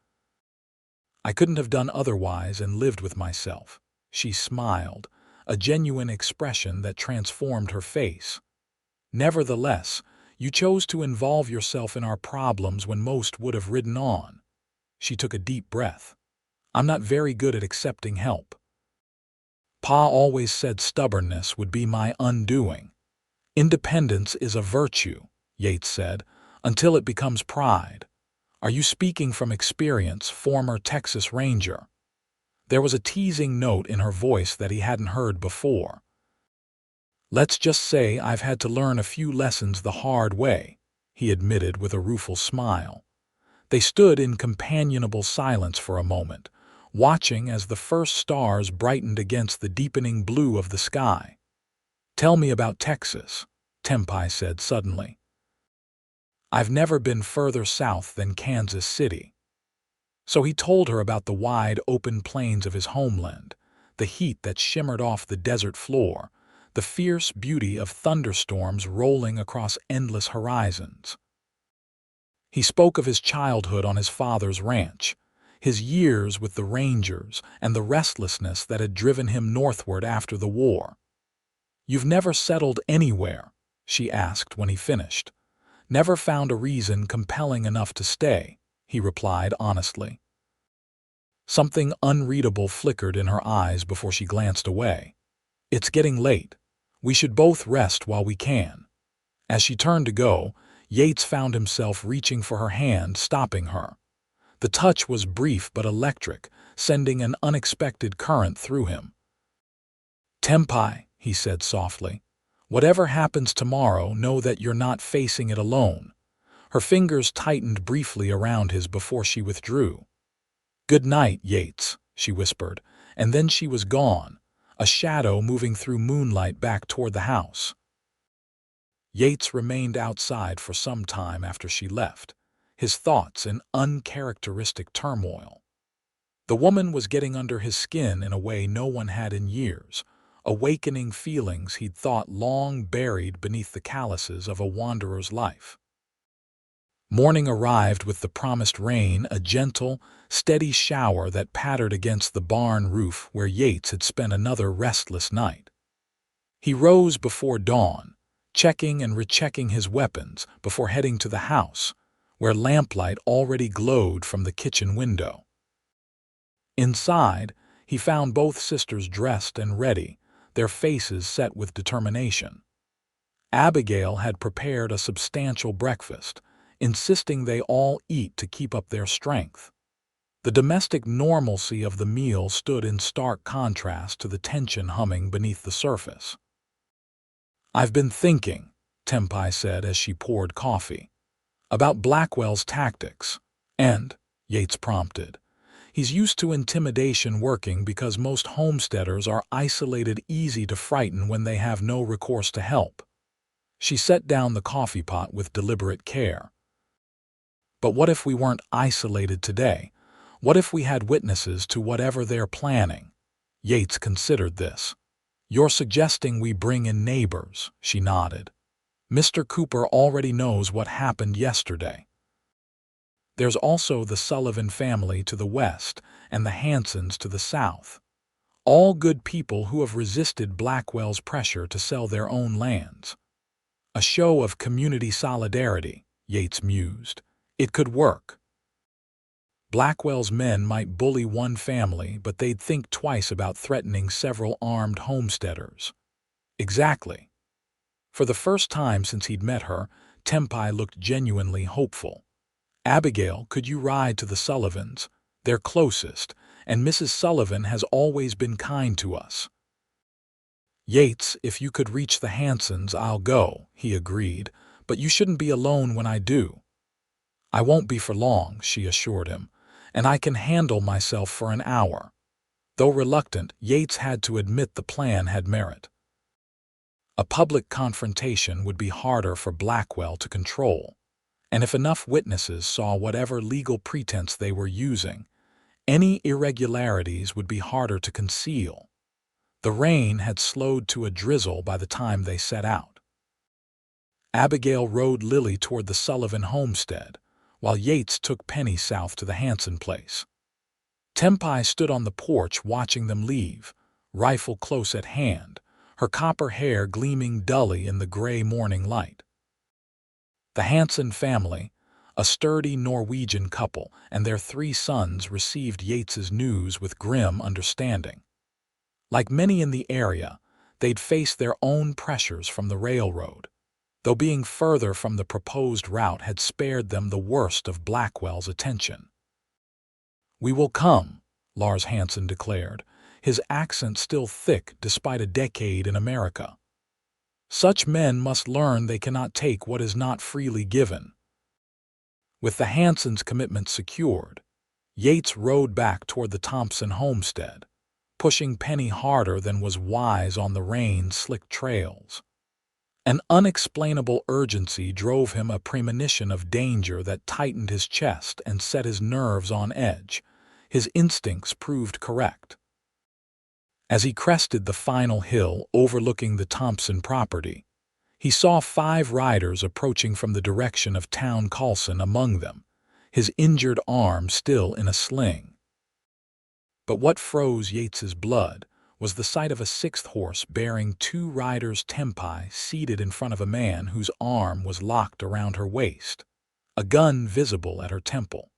"I couldn't have done otherwise and lived with myself." She smiled, a genuine expression that transformed her face. "Nevertheless, you chose to involve yourself in our problems when most would have ridden on." She took a deep breath. "I'm not very good at accepting help. Pa always said stubbornness would be my undoing." "Independence is a virtue," Yates said, "until it becomes pride." "Are you speaking from experience, former Texas Ranger?" There was a teasing note in her voice that he hadn't heard before. "Let's just say I've had to learn a few lessons the hard way," he admitted with a rueful smile. They stood in companionable silence for a moment, watching as the first stars brightened against the deepening blue of the sky. "Tell me about Texas," Tempie said suddenly. "I've never been further south than Kansas City." So he told her about the wide, open plains of his homeland, the heat that shimmered off the desert floor, the fierce beauty of thunderstorms rolling across endless horizons. He spoke of his childhood on his father's ranch, his years with the Rangers, and the restlessness that had driven him northward after the war. "You've never settled anywhere?" she asked when he finished. "Never found a reason compelling enough to stay," he replied honestly. Something unreadable flickered in her eyes before she glanced away. "It's getting late. We should both rest while we can." As she turned to go, Yates found himself reaching for her hand, stopping her. The touch was brief but electric, sending an unexpected current through him. "Tempie," he said softly, "whatever happens tomorrow, know that you're not facing it alone." Her fingers tightened briefly around his before she withdrew. "Good night, Yates," she whispered, and then she was gone, a shadow moving through moonlight back toward the house. Yates remained outside for some time after she left, his thoughts in uncharacteristic turmoil. The woman was getting under his skin in a way no one had in years, awakening feelings he'd thought long buried beneath the calluses of a wanderer's life. Morning arrived with the promised rain, a gentle, steady shower that pattered against the barn roof where Yates had spent another restless night. He rose before dawn, checking and rechecking his weapons before heading to the house, where lamplight already glowed from the kitchen window. Inside, he found both sisters dressed and ready, their faces set with determination. Abigail had prepared a substantial breakfast, insisting they all eat to keep up their strength. The domestic normalcy of the meal stood in stark contrast to the tension humming beneath the surface. "I've been thinking," Tempie said as she poured coffee, "about Blackwell's tactics." "And?" Yates prompted. "He's used to intimidation working because most homesteaders are isolated, easy to frighten when they have no recourse to help." She set down the coffee pot with deliberate care. "But what if we weren't isolated today? What if we had witnesses to whatever they're planning?" Yates considered this. "You're suggesting we bring in neighbors," she nodded. Mr. Cooper already knows what happened yesterday. There's also the Sullivan family to the west and the Hansons to the south. All good people who have resisted Blackwell's pressure to sell their own lands. A show of community solidarity, Yates mused. It could work. Blackwell's men might bully one family, but they'd think twice about threatening several armed homesteaders. Exactly. For the first time since he'd met her, Tempie looked genuinely hopeful. Abigail, could you ride to the Sullivans? They're closest, and Mrs. Sullivan has always been kind to us. Yates, if you could reach the Hansons, I'll go, he agreed, but you shouldn't be alone when I do. I won't be for long, she assured him, and I can handle myself for an hour. Though reluctant, Yates had to admit the plan had merit. A public confrontation would be harder for Blackwell to control, and if enough witnesses saw whatever legal pretense they were using, any irregularities would be harder to conceal. The rain had slowed to a drizzle by the time they set out. Abigail rode Lily toward the Sullivan homestead, while Yates took Penny south to the Hanson place. Tempie stood on the porch watching them leave, rifle close at hand, her copper hair gleaming dully in the gray morning light. The Hanson family, a sturdy Norwegian couple, and their 3 sons received Yates's news with grim understanding. Like many in the area, they'd faced their own pressures from the railroad, though being further from the proposed route had spared them the worst of Blackwell's attention. "We will come," Lars Hanson declared, his accent still thick despite a decade in America. Such men must learn they cannot take what is not freely given. With the Hansons' commitment secured, Yates rode back toward the Thompson homestead, pushing Penny harder than was wise on the rain-slicked trails. An unexplainable urgency drove him a premonition of danger that tightened his chest and set his nerves on edge. His instincts proved correct. As he crested the final hill overlooking the Thompson property, he saw 5 riders approaching from the direction of Town Coulson among them, his injured arm still in a sling. But what froze Yates's blood was the sight of a 6th horse bearing 2 riders, Tempie seated in front of a man whose arm was locked around her waist, a gun visible at her temple.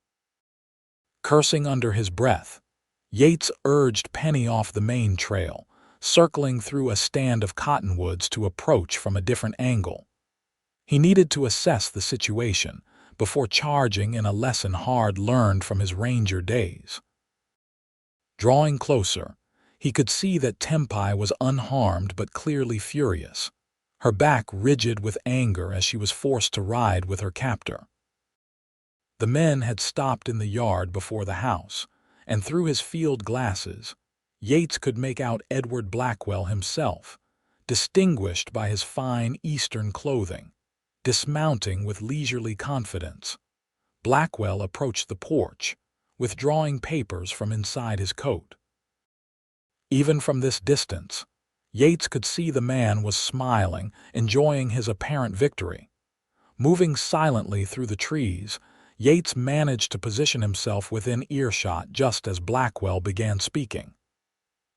Cursing under his breath, Yates urged Penny off the main trail, circling through a stand of cottonwoods to approach from a different angle. He needed to assess the situation before charging in a lesson hard learned from his ranger days. Drawing closer, he could see that Tempie was unharmed but clearly furious, her back rigid with anger as she was forced to ride with her captor. The men had stopped in the yard before the house, and through his field glasses, Yates could make out Edward Blackwell himself, distinguished by his fine Eastern clothing. Dismounting with leisurely confidence, Blackwell approached the porch, withdrawing papers from inside his coat. Even from this distance, Yates could see the man was smiling, enjoying his apparent victory. Moving silently through the trees, Yates managed to position himself within earshot just as Blackwell began speaking.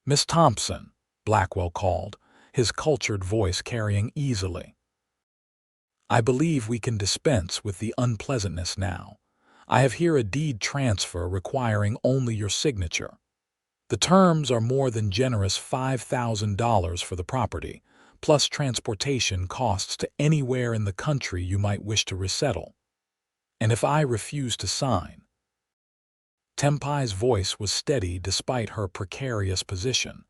"Miss Thompson," Blackwell called, his cultured voice carrying easily. "I believe we can dispense with the unpleasantness now. I have here a deed transfer requiring only your signature. The terms are more than generous, $5,000 for the property, plus transportation costs to anywhere in the country you might wish to resettle. And if I refuse to sign—" Tempie's voice was steady despite her precarious position.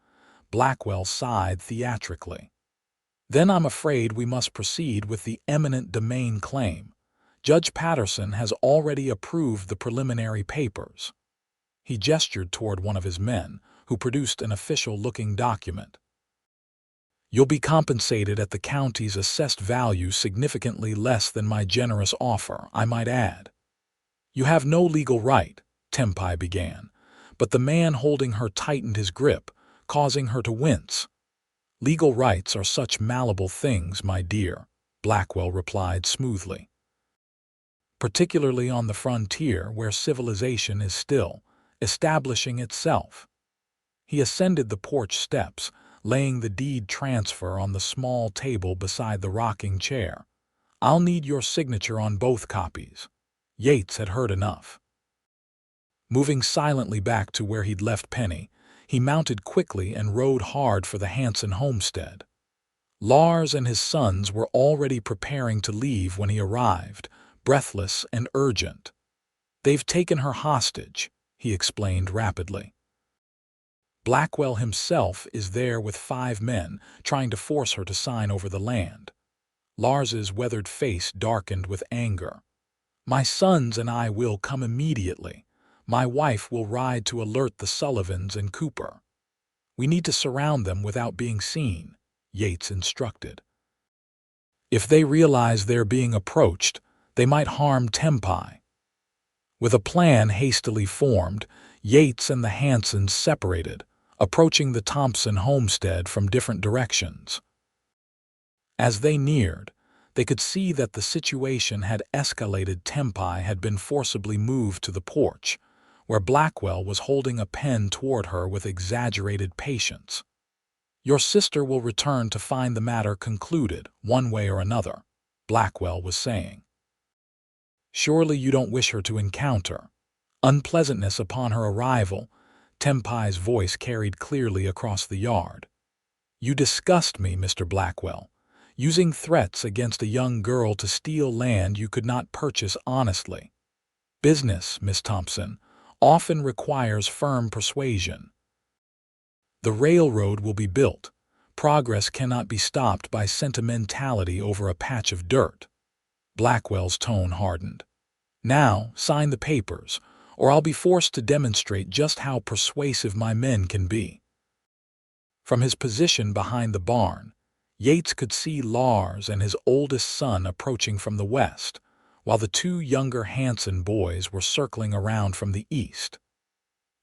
Blackwell sighed theatrically. "Then I'm afraid we must proceed with the eminent domain claim. Judge Patterson has already approved the preliminary papers." He gestured toward one of his men, who produced an official-looking document. "You'll be compensated at the county's assessed value, significantly less than my generous offer, I might add." "You have no legal right," Tempie began, but the man holding her tightened his grip, causing her to wince. "Legal rights are such malleable things, my dear," Blackwell replied smoothly. Particularly on the frontier where civilization is still establishing itself. He ascended the porch steps, laying the deed transfer on the small table beside the rocking chair. I'll need your signature on both copies. Yates had heard enough. Moving silently back to where he'd left Penny, he mounted quickly and rode hard for the Hanson homestead. Lars and his sons were already preparing to leave when he arrived, breathless and urgent. They've taken her hostage, he explained rapidly. Blackwell himself is there with 5 men, trying to force her to sign over the land. Lars's weathered face darkened with anger. My sons and I will come immediately. My wife will ride to alert the Sullivans and Cooper. We need to surround them without being seen, Yates instructed. If they realize they're being approached, they might harm Tempie. With a plan hastily formed, Yates and the Hansons separated, approaching the Thompson homestead from different directions. As they neared, they could see that the situation had escalated. Tempie had been forcibly moved to the porch, where Blackwell was holding a pen toward her with exaggerated patience. Your sister will return to find the matter concluded, one way or another, Blackwell was saying. Surely you don't wish her to encounter unpleasantness upon her arrival. Tempie's voice carried clearly across the yard. You disgust me, Mr. Blackwell, using threats against a young girl to steal land you could not purchase honestly. Business, Miss Thompson, often requires firm persuasion. The railroad will be built. Progress cannot be stopped by sentimentality over a patch of dirt. Blackwell's tone hardened. Now, sign the papers, or I'll be forced to demonstrate just how persuasive my men can be. From his position behind the barn, Yates could see Lars and his oldest son approaching from the west, while the 2 younger Hanson boys were circling around from the east.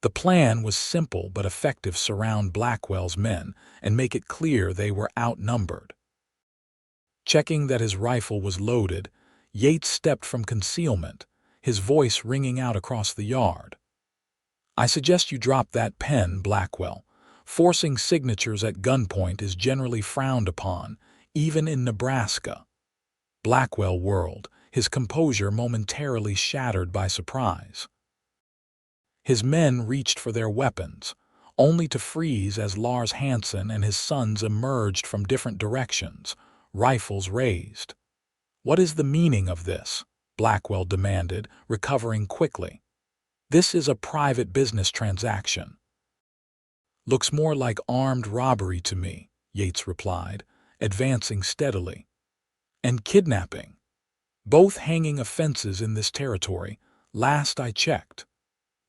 The plan was simple but effective: surround Blackwell's men and make it clear they were outnumbered. Checking that his rifle was loaded, Yates stepped from concealment, his voice ringing out across the yard. I suggest you drop that pen, Blackwell. Forcing signatures at gunpoint is generally frowned upon, even in Nebraska. Blackwell whirled, his composure momentarily shattered by surprise. His men reached for their weapons, only to freeze as Lars Hanson and his sons emerged from different directions, rifles raised. What is the meaning of this? Blackwell demanded, recovering quickly. This is a private business transaction. Looks more like armed robbery to me, Yates replied, advancing steadily. And kidnapping. Both hanging offenses in this territory, last I checked.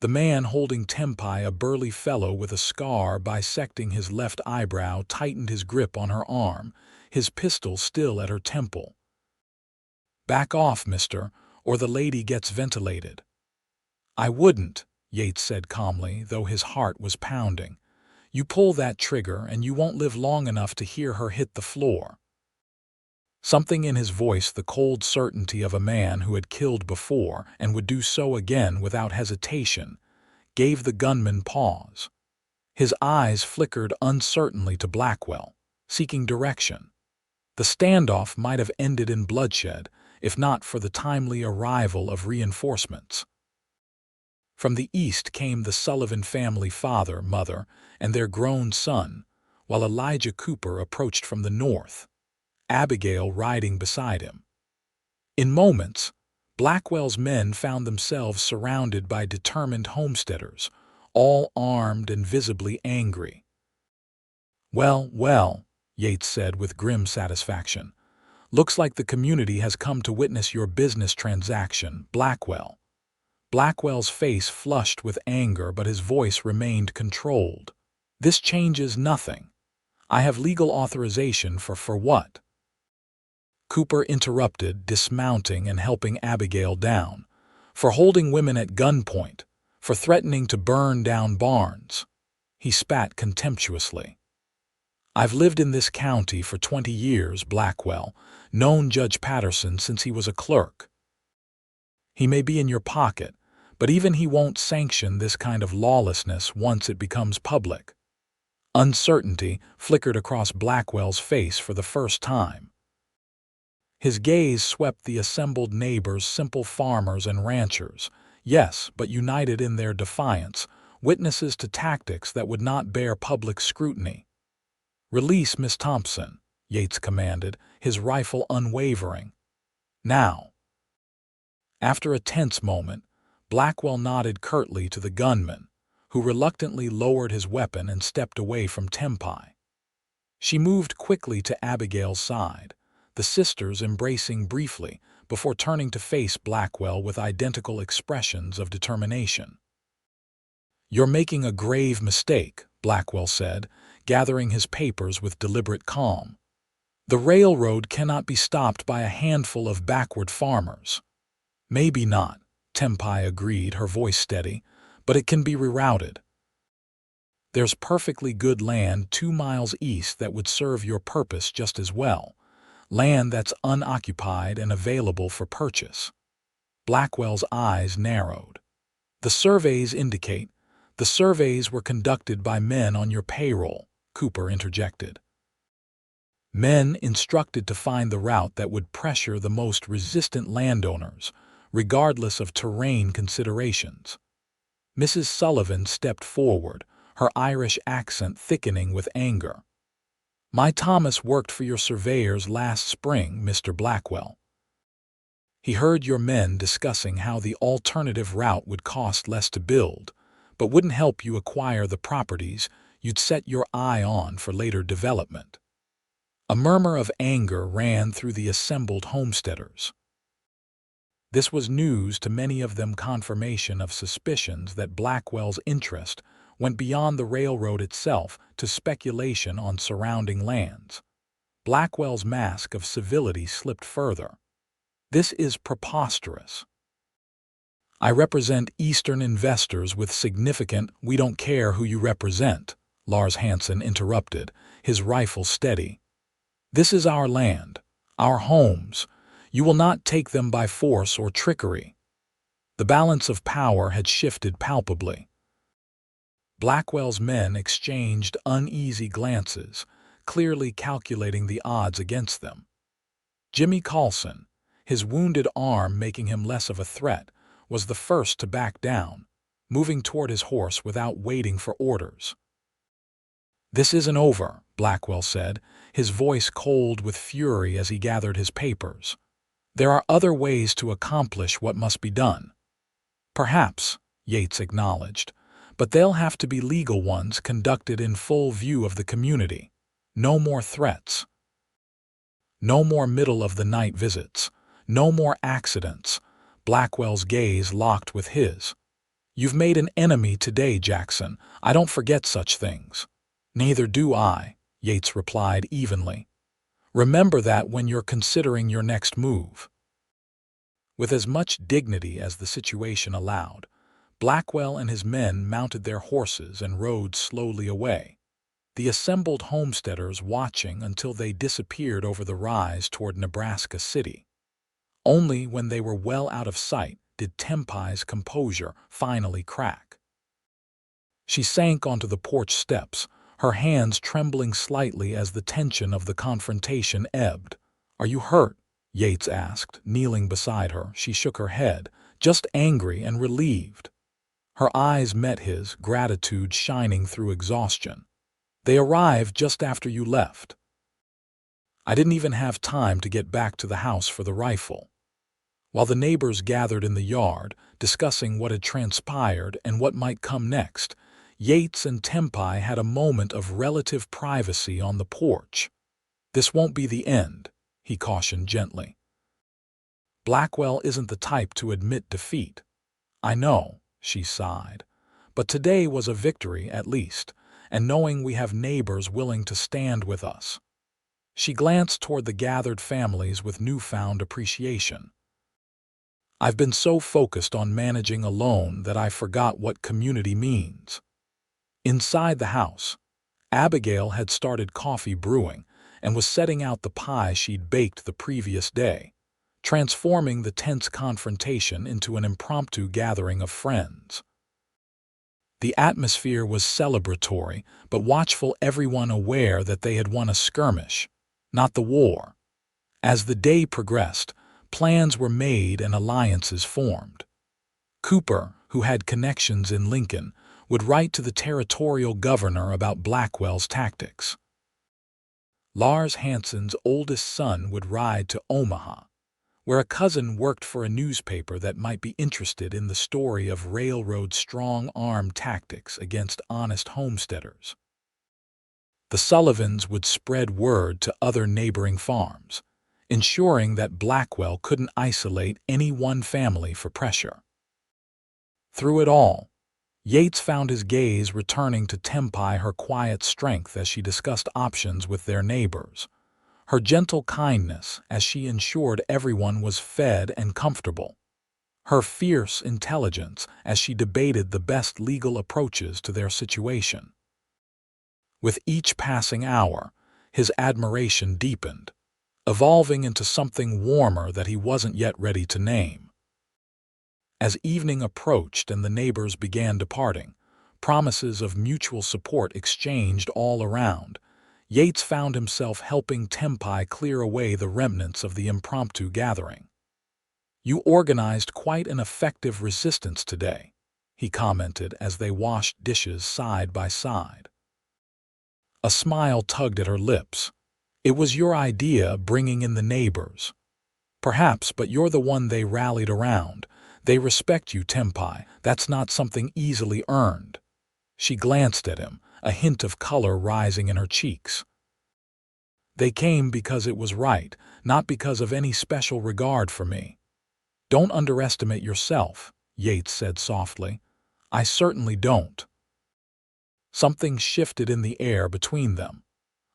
The man holding Tempie, a burly fellow with a scar bisecting his left eyebrow, tightened his grip on her arm, his pistol still at her temple. Back off, mister, or the lady gets ventilated. I wouldn't, Yates said calmly, though his heart was pounding. You pull that trigger and you won't live long enough to hear her hit the floor. Something in his voice, the cold certainty of a man who had killed before and would do so again without hesitation, gave the gunman pause. His eyes flickered uncertainly to Blackwell, seeking direction. The standoff might have ended in bloodshed, if not for the timely arrival of reinforcements. From the east came the Sullivan family, father, mother, and their grown son, while Elijah Cooper approached from the north, Abigail riding beside him. In moments, Blackwell's men found themselves surrounded by determined homesteaders, all armed and visibly angry. Well, well, Yates said with grim satisfaction. Looks like the community has come to witness your business transaction, Blackwell. Blackwell's face flushed with anger, but his voice remained controlled. This changes nothing. I have legal authorization for what? Cooper interrupted, dismounting and helping Abigail down. For holding women at gunpoint, for threatening to burn down barns. He spat contemptuously. I've lived in this county for 20 years, Blackwell, known Judge Patterson since he was a clerk. He may be in your pocket, but even he won't sanction this kind of lawlessness once it becomes public. Uncertainty flickered across Blackwell's face for the first time. His gaze swept the assembled neighbors, simple farmers and ranchers, yes, but united in their defiance, witnesses to tactics that would not bear public scrutiny. "Release Miss Thompson," Yates commanded, his rifle unwavering. "Now." After a tense moment, Blackwell nodded curtly to the gunman, who reluctantly lowered his weapon and stepped away from Tempie. She moved quickly to Abigail's side, the sisters embracing briefly before turning to face Blackwell with identical expressions of determination. "You're making a grave mistake," Blackwell said, gathering his papers with deliberate calm. "The railroad cannot be stopped by a handful of backward farmers." "Maybe not," Tempie agreed, her voice steady, "but it can be rerouted. There's perfectly good land 2 miles east that would serve your purpose just as well, land that's unoccupied and available for purchase." Blackwell's eyes narrowed. "The surveys indicate the surveys were conducted by men on your payroll," Cooper interjected. "Men instructed to find the route that would pressure the most resistant landowners, regardless of terrain considerations." Mrs. Sullivan stepped forward, her Irish accent thickening with anger. "My Thomas worked for your surveyors last spring, Mr. Blackwell. He heard your men discussing how the alternative route would cost less to build, but wouldn't help you acquire the properties you'd set your eye on for later development." A murmur of anger ran through the assembled homesteaders. This was news to many of them, confirmation of suspicions that Blackwell's interest went beyond the railroad itself to speculation on surrounding lands. Blackwell's mask of civility slipped further. "This is preposterous. I represent Eastern investors with significant—" "We don't care who you represent," Lars Hansen interrupted, his rifle steady. "This is our land, our homes. You will not take them by force or trickery." The balance of power had shifted palpably. Blackwell's men exchanged uneasy glances, clearly calculating the odds against them. Jimmy Carlson, his wounded arm making him less of a threat, was the first to back down, moving toward his horse without waiting for orders. "This isn't over," Blackwell said, his voice cold with fury as he gathered his papers. "There are other ways to accomplish what must be done." "Perhaps," Yates acknowledged, "but they'll have to be legal ones conducted in full view of the community. No more threats. No more middle-of-the-night visits. No more accidents." Blackwell's gaze locked with his. "You've made an enemy today, Jackson. I don't forget such things." "Neither do I," Yates replied evenly. "Remember that when you're considering your next move." With as much dignity as the situation allowed, Blackwell and his men mounted their horses and rode slowly away, the assembled homesteaders watching until they disappeared over the rise toward Nebraska City. Only when they were well out of sight did Tempie's composure finally crack. She sank onto the porch steps, her hands trembling slightly as the tension of the confrontation ebbed. "Are you hurt?" Yates asked, kneeling beside her. She shook her head, just angry and relieved. Her eyes met his, gratitude shining through exhaustion. "They arrived just after you left. I didn't even have time to get back to the house for the rifle." While the neighbors gathered in the yard, discussing what had transpired and what might come next, Yates and Tempie had a moment of relative privacy on the porch. "This won't be the end," he cautioned gently. "Blackwell isn't the type to admit defeat." "I know," she sighed, "but today was a victory at least, and knowing we have neighbors willing to stand with us." She glanced toward the gathered families with newfound appreciation. "I've been so focused on managing alone that I forgot what community means." Inside the house, Abigail had started coffee brewing and was setting out the pie she'd baked the previous day, transforming the tense confrontation into an impromptu gathering of friends. The atmosphere was celebratory, but watchful, everyone aware that they had won a skirmish, not the war. As the day progressed, plans were made and alliances formed. Cooper, who had connections in Lincoln, would write to the territorial governor about Blackwell's tactics. Lars Hansen's oldest son would ride to Omaha, where a cousin worked for a newspaper that might be interested in the story of railroad strong-arm tactics against honest homesteaders. The Sullivans would spread word to other neighboring farms, ensuring that Blackwell couldn't isolate any one family for pressure. Through it all, Yates found his gaze returning to Tempie, her quiet strength as she discussed options with their neighbors, her gentle kindness as she ensured everyone was fed and comfortable, her fierce intelligence as she debated the best legal approaches to their situation. With each passing hour, his admiration deepened, evolving into something warmer that he wasn't yet ready to name. As evening approached and the neighbors began departing, promises of mutual support exchanged all around, Yates found himself helping Tempie clear away the remnants of the impromptu gathering. "You organized quite an effective resistance today," he commented as they washed dishes side by side. A smile tugged at her lips. "It was your idea, bringing in the neighbors." "Perhaps, but you're the one they rallied around. They respect you, Tempie. That's not something easily earned." She glanced at him, a hint of color rising in her cheeks. "They came because it was right, not because of any special regard for me." "Don't underestimate yourself," Yates said softly. "I certainly don't." Something shifted in the air between them,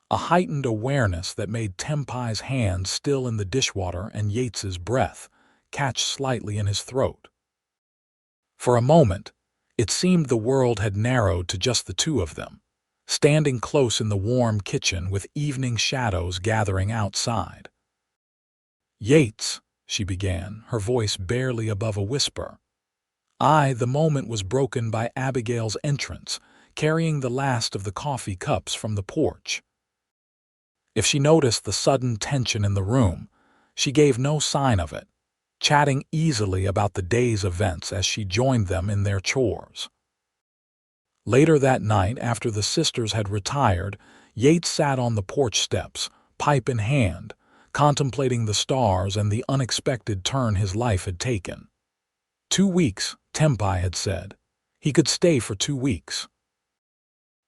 a heightened awareness that made Tempie's hands still in the dishwater and Yates's breath catch slightly in his throat. For a moment, it seemed the world had narrowed to just the two of them, standing close in the warm kitchen with evening shadows gathering outside. "Yates," she began, her voice barely above a whisper. The moment was broken by Abigail's entrance, carrying the last of the coffee cups from the porch. If she noticed the sudden tension in the room, she gave no sign of it, chatting easily about the day's events as she joined them in their chores. Later that night, after the sisters had retired, Yates sat on the porch steps, pipe in hand, contemplating the stars and the unexpected turn his life had taken. 2 weeks, Tempie had said. He could stay for 2 weeks.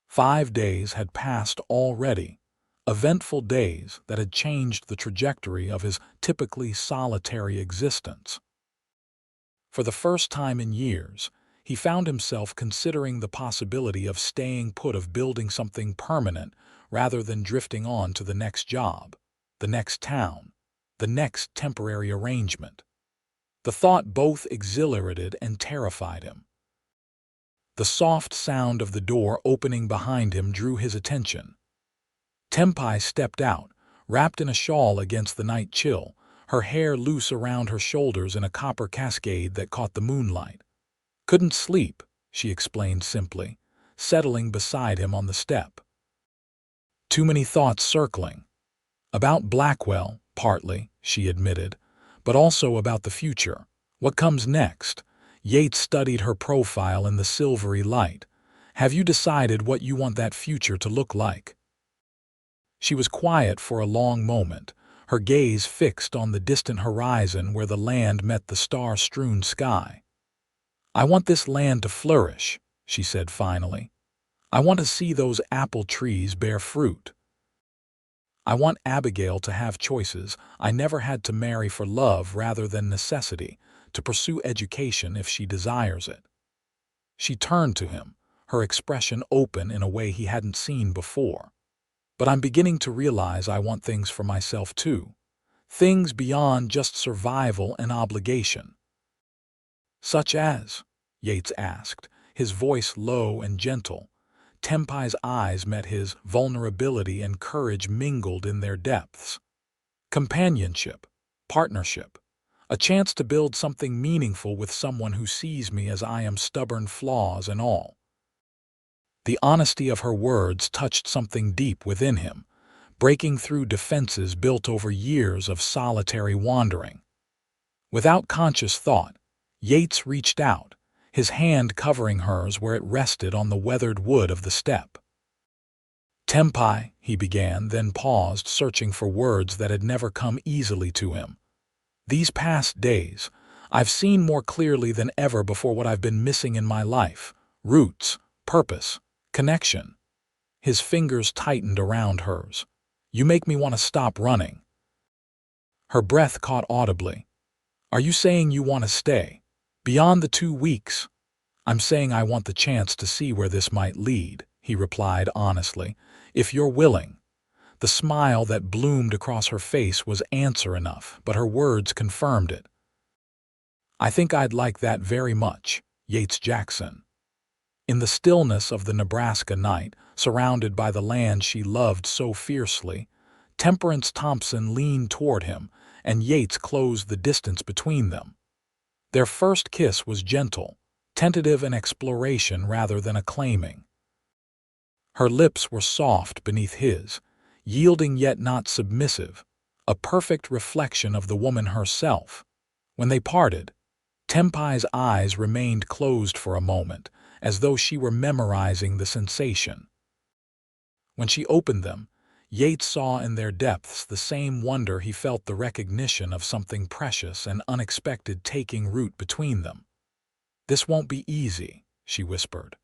5 days had passed already, eventful days that had changed the trajectory of his typically solitary existence. For the first time in years, he found himself considering the possibility of staying put, of building something permanent rather than drifting on to the next job, the next town, the next temporary arrangement. The thought both exhilarated and terrified him. The soft sound of the door opening behind him drew his attention. Tempie stepped out, wrapped in a shawl against the night chill, her hair loose around her shoulders in a copper cascade that caught the moonlight. "Couldn't sleep," she explained simply, settling beside him on the step. "Too many thoughts circling." "About Blackwell, partly," she admitted, "but also about the future. What comes next?" Yates studied her profile in the silvery light. "Have you decided what you want that future to look like?" She was quiet for a long moment, her gaze fixed on the distant horizon where the land met the star-strewn sky. "I want this land to flourish," she said finally. "I want to see those apple trees bear fruit. I want Abigail to have choices. I never had to marry for love rather than necessity, to pursue education if she desires it." She turned to him, her expression open in a way he hadn't seen before. "But I'm beginning to realize I want things for myself too. Things beyond just survival and obligation." "Such as?" Yates asked, his voice low and gentle, Tempie's eyes met his. Vulnerability and courage mingled in their depths. Companionship, partnership, a chance to build something meaningful with someone who sees me as I am, stubborn flaws and all. The honesty of her words touched something deep within him, breaking through defenses built over years of solitary wandering. Without conscious thought, Yates reached out, his hand covering hers where it rested on the weathered wood of the step. "Tempie," he began, then paused, searching for words that had never come easily to him. "These past days, I've seen more clearly than ever before what I've been missing in my life: roots, purpose, connection." His fingers tightened around hers. "You make me want to stop running." Her breath caught audibly. "Are you saying you want to stay? Beyond the 2 weeks?" "I'm saying I want the chance to see where this might lead," he replied honestly. "If you're willing." The smile that bloomed across her face was answer enough, but her words confirmed it. "I think I'd like that very much." Yates Jackson. In the stillness of the Nebraska night, surrounded by the land she loved so fiercely, Temperance Thompson leaned toward him, and Yates closed the distance between them. Their first kiss was gentle, tentative, an exploration rather than a claiming. Her lips were soft beneath his, yielding yet not submissive, a perfect reflection of the woman herself. When they parted, Tempie's eyes remained closed for a moment, as though she were memorizing the sensation. When she opened them, Yates saw in their depths the same wonder he felt, the recognition of something precious and unexpected taking root between them. "This won't be easy," she whispered.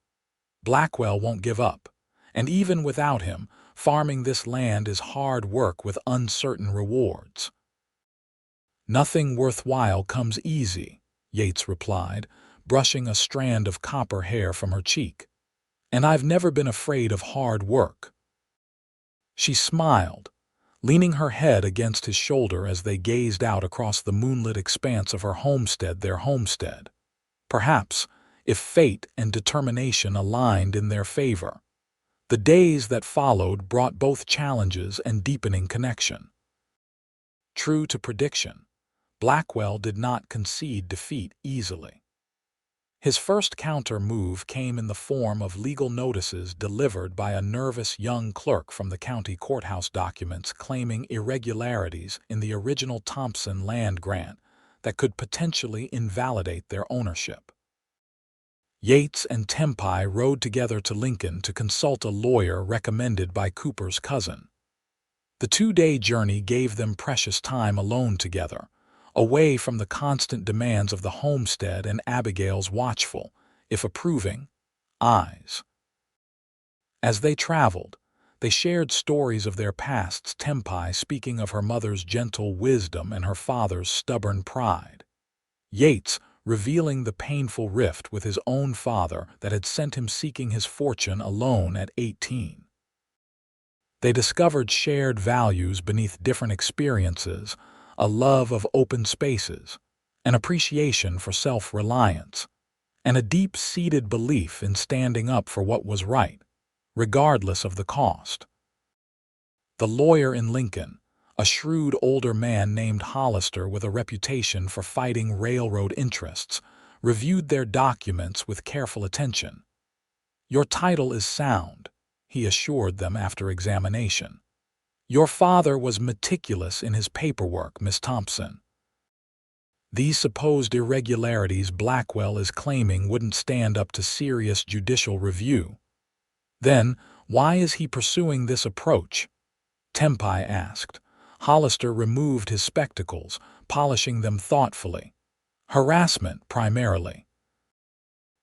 "Blackwell won't give up, and even without him, farming this land is hard work with uncertain rewards." "Nothing worthwhile comes easy," Yates replied, brushing a strand of copper hair from her cheek. "And I've never been afraid of hard work." She smiled, leaning her head against his shoulder as they gazed out across the moonlit expanse of her homestead, their homestead. Perhaps, if fate and determination aligned in their favor. The days that followed brought both challenges and deepening connection. True to prediction, Blackwell did not concede defeat easily. His first counter-move came in the form of legal notices delivered by a nervous young clerk from the county courthouse, documents claiming irregularities in the original Thompson land grant that could potentially invalidate their ownership. Yates and Tempie rode together to Lincoln to consult a lawyer recommended by Cooper's cousin. The 2-day journey gave them precious time alone together, away from the constant demands of the homestead and Abigail's watchful, if approving, eyes. As they traveled, they shared stories of their pasts, Tempie speaking of her mother's gentle wisdom and her father's stubborn pride. Yates revealing the painful rift with his own father that had sent him seeking his fortune alone at 18. They discovered shared values beneath different experiences, a love of open spaces, an appreciation for self-reliance, and a deep-seated belief in standing up for what was right, regardless of the cost. The lawyer in Lincoln, a shrewd older man named Hollister with a reputation for fighting railroad interests, reviewed their documents with careful attention. "Your title is sound," he assured them after examination. "Your father was meticulous in his paperwork, Miss Thompson. These supposed irregularities Blackwell is claiming wouldn't stand up to serious judicial review." "Then, why is he pursuing this approach?" Tempie asked. Hollister removed his spectacles, polishing them thoughtfully. "Harassment, primarily.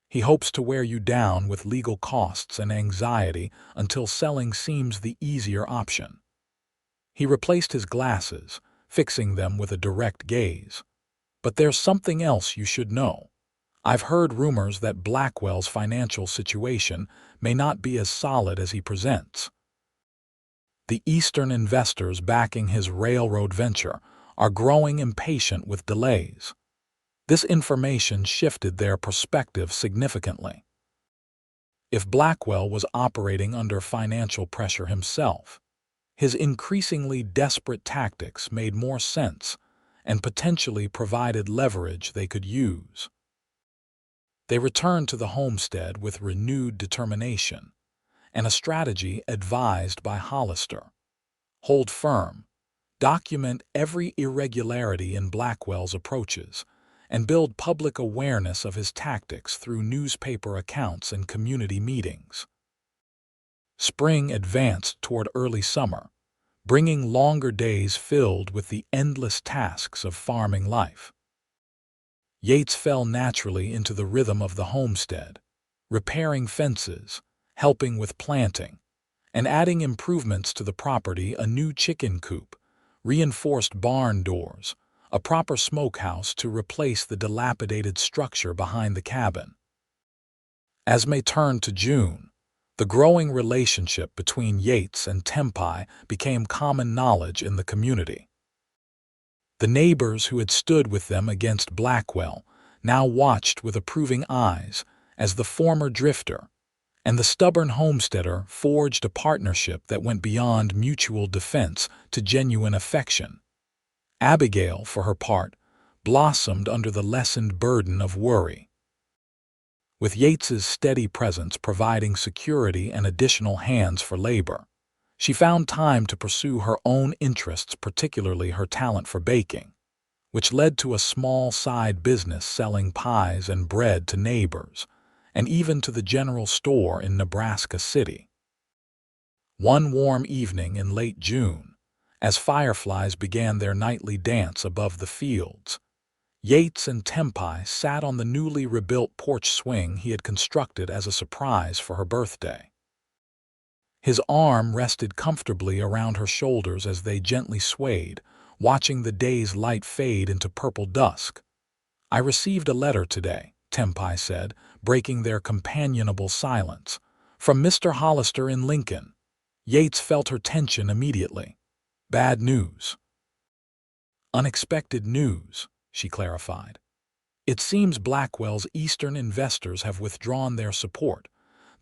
He hopes to wear you down with legal costs and anxiety until selling seems the easier option." He replaced his glasses, fixing them with a direct gaze. "But there's something else you should know. I've heard rumors that Blackwell's financial situation may not be as solid as he presents. The Eastern investors backing his railroad venture are growing impatient with delays." This information shifted their perspective significantly. if Blackwell was operating under financial pressure himself. His increasingly desperate tactics made more sense and potentially provided leverage they could use. They returned to the homestead with renewed determination and a strategy advised by Hollister. Hold firm, document every irregularity in Blackwell's approaches, and build public awareness of his tactics through newspaper accounts and community meetings. Spring advanced toward early summer, bringing longer days filled with the endless tasks of farming life. Yates fell naturally into the rhythm of the homestead, repairing fences, helping with planting, and adding improvements to the property: a new chicken coop, reinforced barn doors, a proper smokehouse to replace the dilapidated structure behind the cabin. As May turned to June, the growing relationship between Yates and Tempie became common knowledge in the community. The neighbors who had stood with them against Blackwell now watched with approving eyes as the former drifter and the stubborn homesteader forged a partnership that went beyond mutual defense to genuine affection. Abigail, for her part, blossomed under the lessened burden of worry. With Yates's steady presence providing security and additional hands for labor, she found time to pursue her own interests, particularly her talent for baking, which led to a small side business selling pies and bread to neighbors, and even to the general store in Nebraska City. One warm evening in late June, as fireflies began their nightly dance above the fields, Yates and Tempie sat on the newly rebuilt porch swing he had constructed as a surprise for her birthday. His arm rested comfortably around her shoulders as they gently swayed, watching the day's light fade into purple dusk. "I received a letter today," Tempie said, breaking their companionable silence, "from Mr. Hollister in Lincoln." Yates felt her tension immediately. "Bad news." "Unexpected news," she clarified. "It seems Blackwell's eastern investors have withdrawn their support.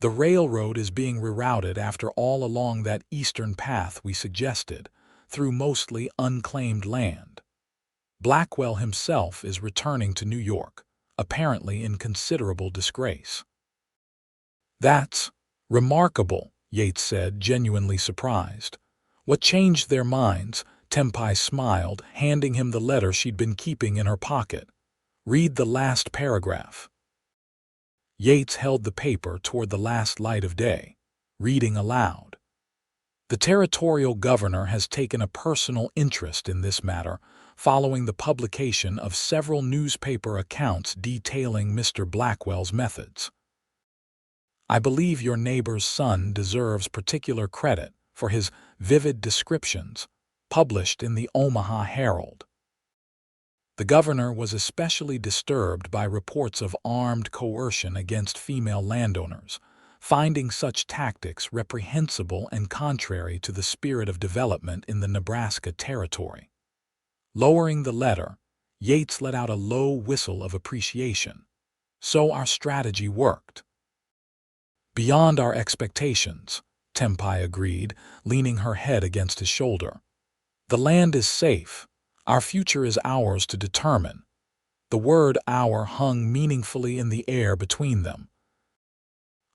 The railroad is being rerouted after all along that eastern path we suggested, through mostly unclaimed land. Blackwell himself is returning to New York, apparently in considerable disgrace." "That's remarkable," Yates said, genuinely surprised. "What changed their minds?" Tempie smiled, handing him the letter she'd been keeping in her pocket. "Read the last paragraph." Yates held the paper toward the last light of day, reading aloud. "The territorial governor has taken a personal interest in this matter following the publication of several newspaper accounts detailing Mr. Blackwell's methods. I believe your neighbor's son deserves particular credit for his vivid descriptions, published in the Omaha Herald. The governor was especially disturbed by reports of armed coercion against female landowners, finding such tactics reprehensible and contrary to the spirit of development in the Nebraska Territory." Lowering the letter, Yates let out a low whistle of appreciation. "So our strategy worked." "Beyond our expectations," Tempie agreed, leaning her head against his shoulder. "The land is safe. Our future is ours to determine." The word "our" hung meaningfully in the air between them.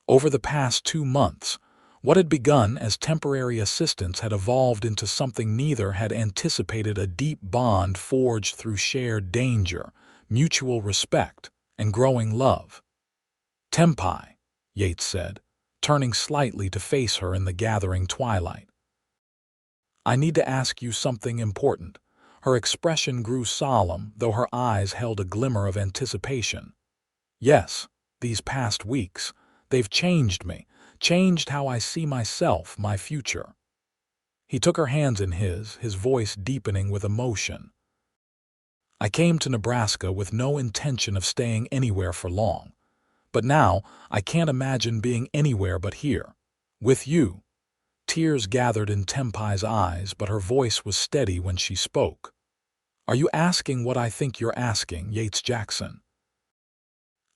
Over the past 2 months, what had begun as temporary assistance had evolved into something neither had anticipated: a deep bond forged through shared danger, mutual respect, and growing love. "Tempie," Yates said, turning slightly to face her in the gathering twilight, "I need to ask you something important." Her expression grew solemn, though her eyes held a glimmer of anticipation. "Yes, these past weeks, they've changed me, changed how I see myself, my future." He took her hands in his voice deepening with emotion. "I came to Nebraska with no intention of staying anywhere for long, but now I can't imagine being anywhere but here, with you." Tears gathered in Tempie's eyes, but her voice was steady when she spoke. "Are you asking what I think you're asking, Yates Jackson?"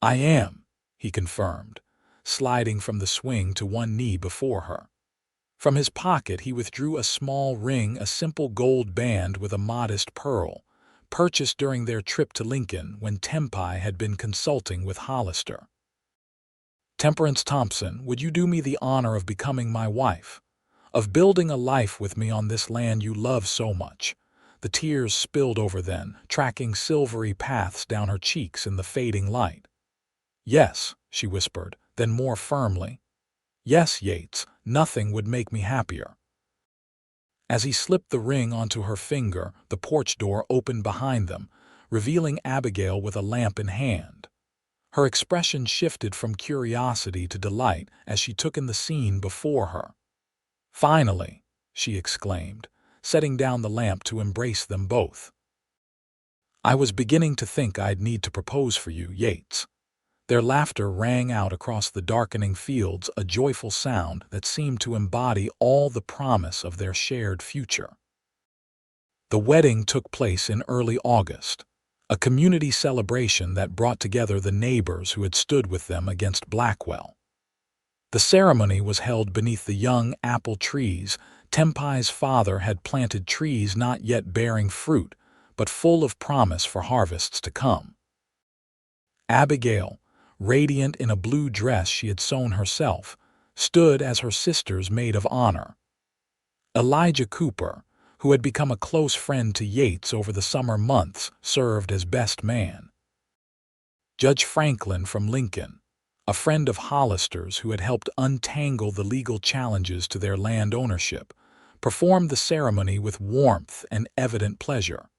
"I am," he confirmed, sliding from the swing to one knee before her. From his pocket he withdrew a small ring, a simple gold band with a modest pearl, purchased during their trip to Lincoln when Tempie had been consulting with Hollister. "Temperance Thompson, would you do me the honor of becoming my wife? Of building a life with me on this land you love so much?" The tears spilled over then, tracking silvery paths down her cheeks in the fading light. "Yes," she whispered, then more firmly, "Yes, Yates, nothing would make me happier." As he slipped the ring onto her finger, the porch door opened behind them, revealing Abigail with a lamp in hand. Her expression shifted from curiosity to delight as she took in the scene before her. "Finally," she exclaimed, setting down the lamp to embrace them both. "I was beginning to think I'd need to propose for you, Yates." Their laughter rang out across the darkening fields, a joyful sound that seemed to embody all the promise of their shared future. The wedding took place in early August, a community celebration that brought together the neighbors who had stood with them against Blackwell. The ceremony was held beneath the young apple trees. Tempie's father had planted trees not yet bearing fruit, but full of promise for harvests to come. Abigail, radiant in a blue dress she had sewn herself, stood as her sister's maid of honor. Elijah Cooper, who had become a close friend to Yates over the summer months, served as best man. Judge Franklin from Lincoln, a friend of Hollister's who had helped untangle the legal challenges to their land ownership, performed the ceremony with warmth and evident pleasure.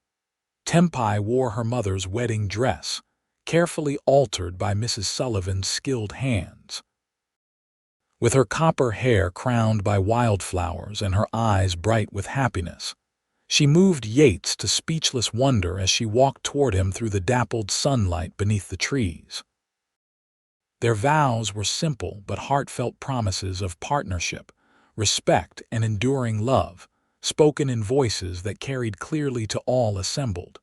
Tempie wore her mother's wedding dress, carefully altered by Mrs. Sullivan's skilled hands. With her copper hair crowned by wildflowers and her eyes bright with happiness, she moved Yates to speechless wonder as she walked toward him through the dappled sunlight beneath the trees. Their vows were simple but heartfelt promises of partnership, respect, and enduring love, spoken in voices that carried clearly to all assembled.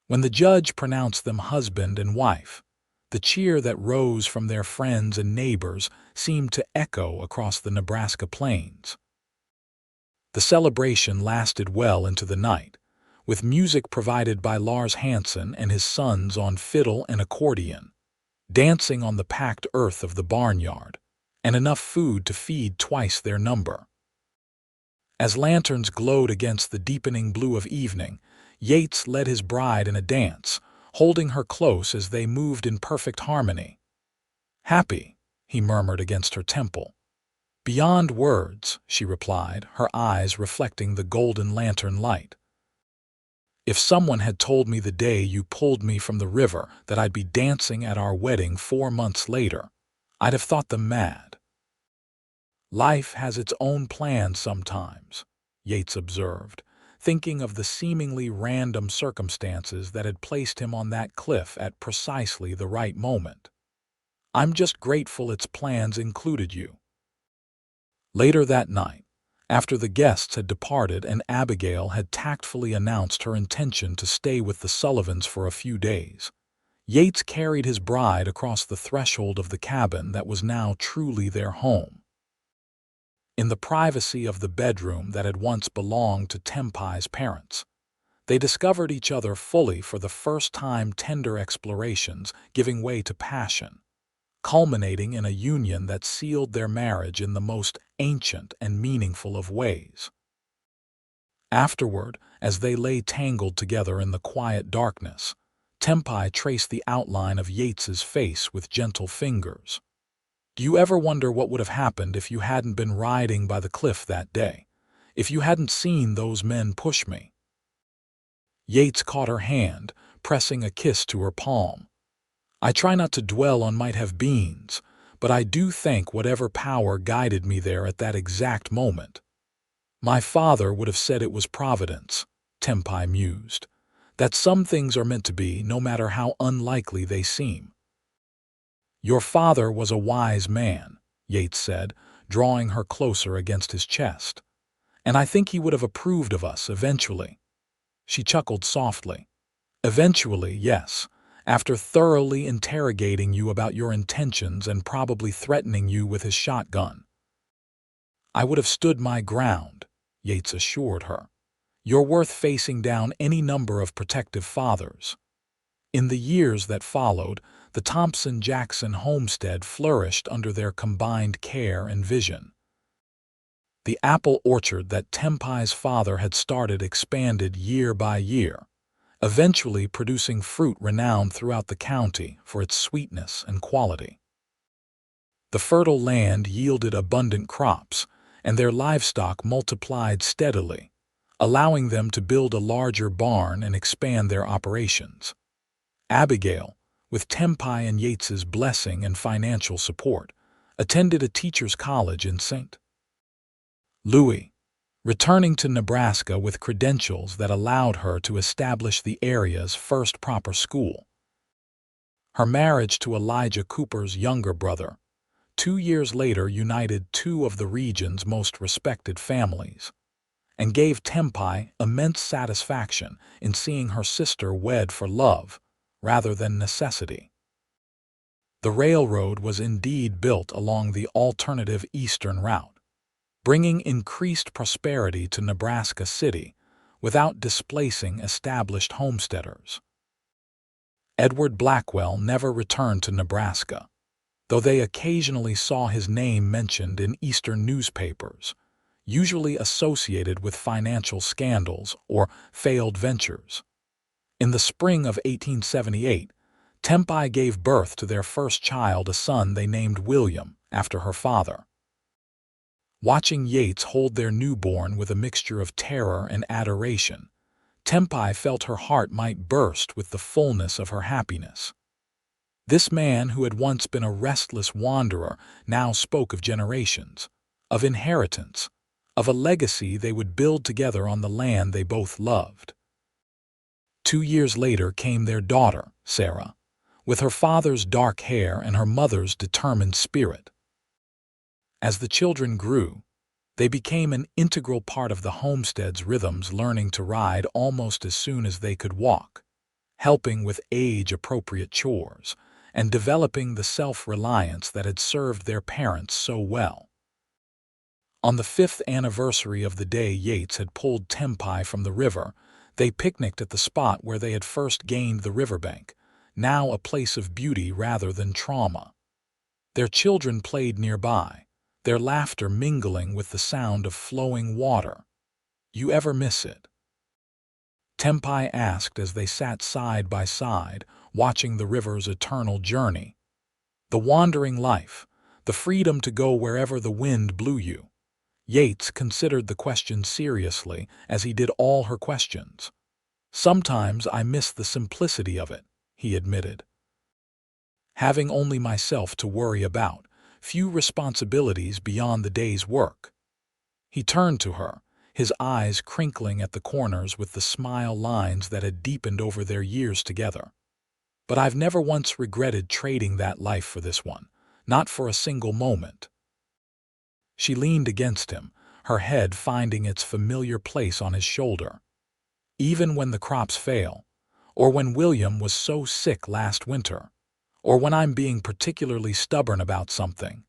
When the judge pronounced them husband and wife, the cheer that rose from their friends and neighbors seemed to echo across the Nebraska plains. The celebration lasted well into the night, with music provided by Lars Hansen and his sons on fiddle and accordion, dancing on the packed earth of the barnyard, and enough food to feed twice their number. As lanterns glowed against the deepening blue of evening, Yates led his bride in a dance, holding her close as they moved in perfect harmony. "Happy," he murmured against her temple. "Beyond words," she replied, her eyes reflecting the golden lantern light. "If someone had told me the day you pulled me from the river that I'd be dancing at our wedding 4 months later, I'd have thought them mad." "Life has its own plans sometimes," Yates observed, thinking of the seemingly random circumstances that had placed him on that cliff at precisely the right moment. "I'm just grateful its plans included you." Later that night, after the guests had departed and Abigail had tactfully announced her intention to stay with the Sullivans for a few days, Yates carried his bride across the threshold of the cabin that was now truly their home. In the privacy of the bedroom that had once belonged to Tempie's parents, they discovered each other fully for the first time, tender explorations giving way to passion, culminating in a union that sealed their marriage in the most ancient and meaningful of ways. Afterward, as they lay tangled together in the quiet darkness, Tempie traced the outline of Yates's face with gentle fingers. "Do you ever wonder what would have happened if you hadn't been riding by the cliff that day? If you hadn't seen those men push me?" Yates caught her hand, pressing a kiss to her palm. "I try not to dwell on might-have-beens, but I do thank whatever power guided me there at that exact moment." "My father would have said it was providence," Tempie mused, "that some things are meant to be no matter how unlikely they seem." "Your father was a wise man," Yates said, drawing her closer against his chest, "and I think he would have approved of us eventually." She chuckled softly. "Eventually, yes, after thoroughly interrogating you about your intentions and probably threatening you with his shotgun. I would have stood my ground, Yates assured her. You're worth facing down any number of protective fathers. In the years that followed, the Thompson-Jackson homestead flourished under their combined care and vision. The apple orchard that Tempie's father had started expanded year by year, eventually producing fruit renowned throughout the county for its sweetness and quality. The fertile land yielded abundant crops, and their livestock multiplied steadily, allowing them to build a larger barn and expand their operations. Abigail, with Tempie and Yates's blessing and financial support, attended a teacher's college in St. Louis, returning to Nebraska with credentials that allowed her to establish the area's first proper school. Her marriage to Elijah Cooper's younger brother, 2 years later, united two of the region's most respected families, and gave Tempie immense satisfaction in seeing her sister wed for love rather than necessity. The railroad was indeed built along the alternative eastern route, bringing increased prosperity to Nebraska City without displacing established homesteaders. Edward Blackwell never returned to Nebraska, though they occasionally saw his name mentioned in eastern newspapers, usually associated with financial scandals or failed ventures. In the spring of 1878, Tempie gave birth to their first child, a son they named William, after her father. Watching Yates hold their newborn with a mixture of terror and adoration, Tempie felt her heart might burst with the fullness of her happiness. This man, who had once been a restless wanderer, now spoke of generations, of inheritance, of a legacy they would build together on the land they both loved. 2 years later came their daughter, Sarah, with her father's dark hair and her mother's determined spirit. As the children grew, they became an integral part of the homestead's rhythms, learning to ride almost as soon as they could walk, helping with age-appropriate chores, and developing the self-reliance that had served their parents so well. On the 5th anniversary of the day Yates had pulled Tempie from the river, they picnicked at the spot where they had first gained the riverbank, now a place of beauty rather than trauma. Their children played nearby, their laughter mingling with the sound of flowing water. "You ever miss it?" Tempie asked as they sat side by side, watching the river's eternal journey. The wandering life, the freedom to go wherever the wind blew you. Yates considered the question seriously, as he did all her questions. "Sometimes I miss the simplicity of it," he admitted. "Having only myself to worry about, few responsibilities beyond the day's work." He turned to her, his eyes crinkling at the corners with the smile lines that had deepened over their years together. "But I've never once regretted trading that life for this one, not for a single moment." She leaned against him, her head finding its familiar place on his shoulder. "Even when the crops fail, or when William was so sick last winter, or when I'm being particularly stubborn about something."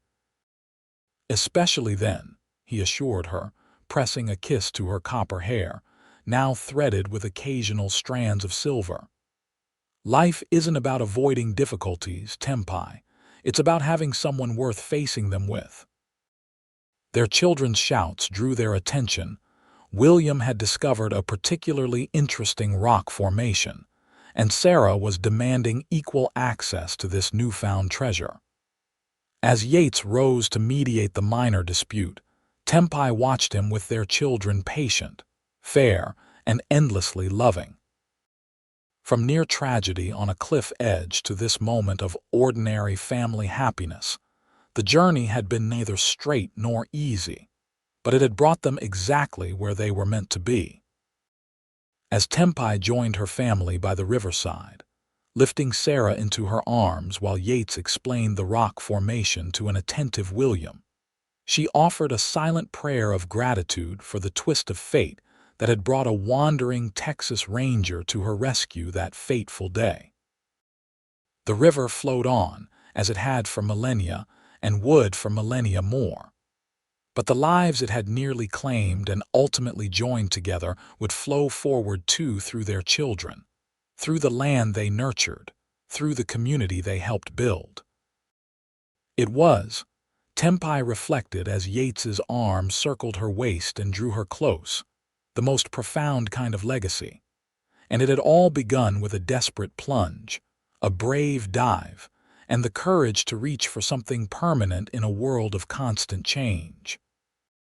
"Especially then," he assured her, pressing a kiss to her copper hair, now threaded with occasional strands of silver. "Life isn't about avoiding difficulties, Tempie. It's about having someone worth facing them with." Their children's shouts drew their attention. William had discovered a particularly interesting rock formation, and Sarah was demanding equal access to this newfound treasure. As Yates rose to mediate the minor dispute, Tempie watched him with their children, patient, fair, and endlessly loving. From near tragedy on a cliff edge to this moment of ordinary family happiness, the journey had been neither straight nor easy, but it had brought them exactly where they were meant to be. As Tempie joined her family by the riverside, lifting Sarah into her arms while Yates explained the rock formation to an attentive William, she offered a silent prayer of gratitude for the twist of fate that had brought a wandering Texas Ranger to her rescue that fateful day. The river flowed on, as it had for millennia, and would for millennia more. But the lives it had nearly claimed and ultimately joined together would flow forward too through their children, through the land they nurtured, through the community they helped build. It was, Tempie reflected as Yates's arm circled her waist and drew her close, the most profound kind of legacy. And it had all begun with a desperate plunge, a brave dive, and the courage to reach for something permanent in a world of constant change.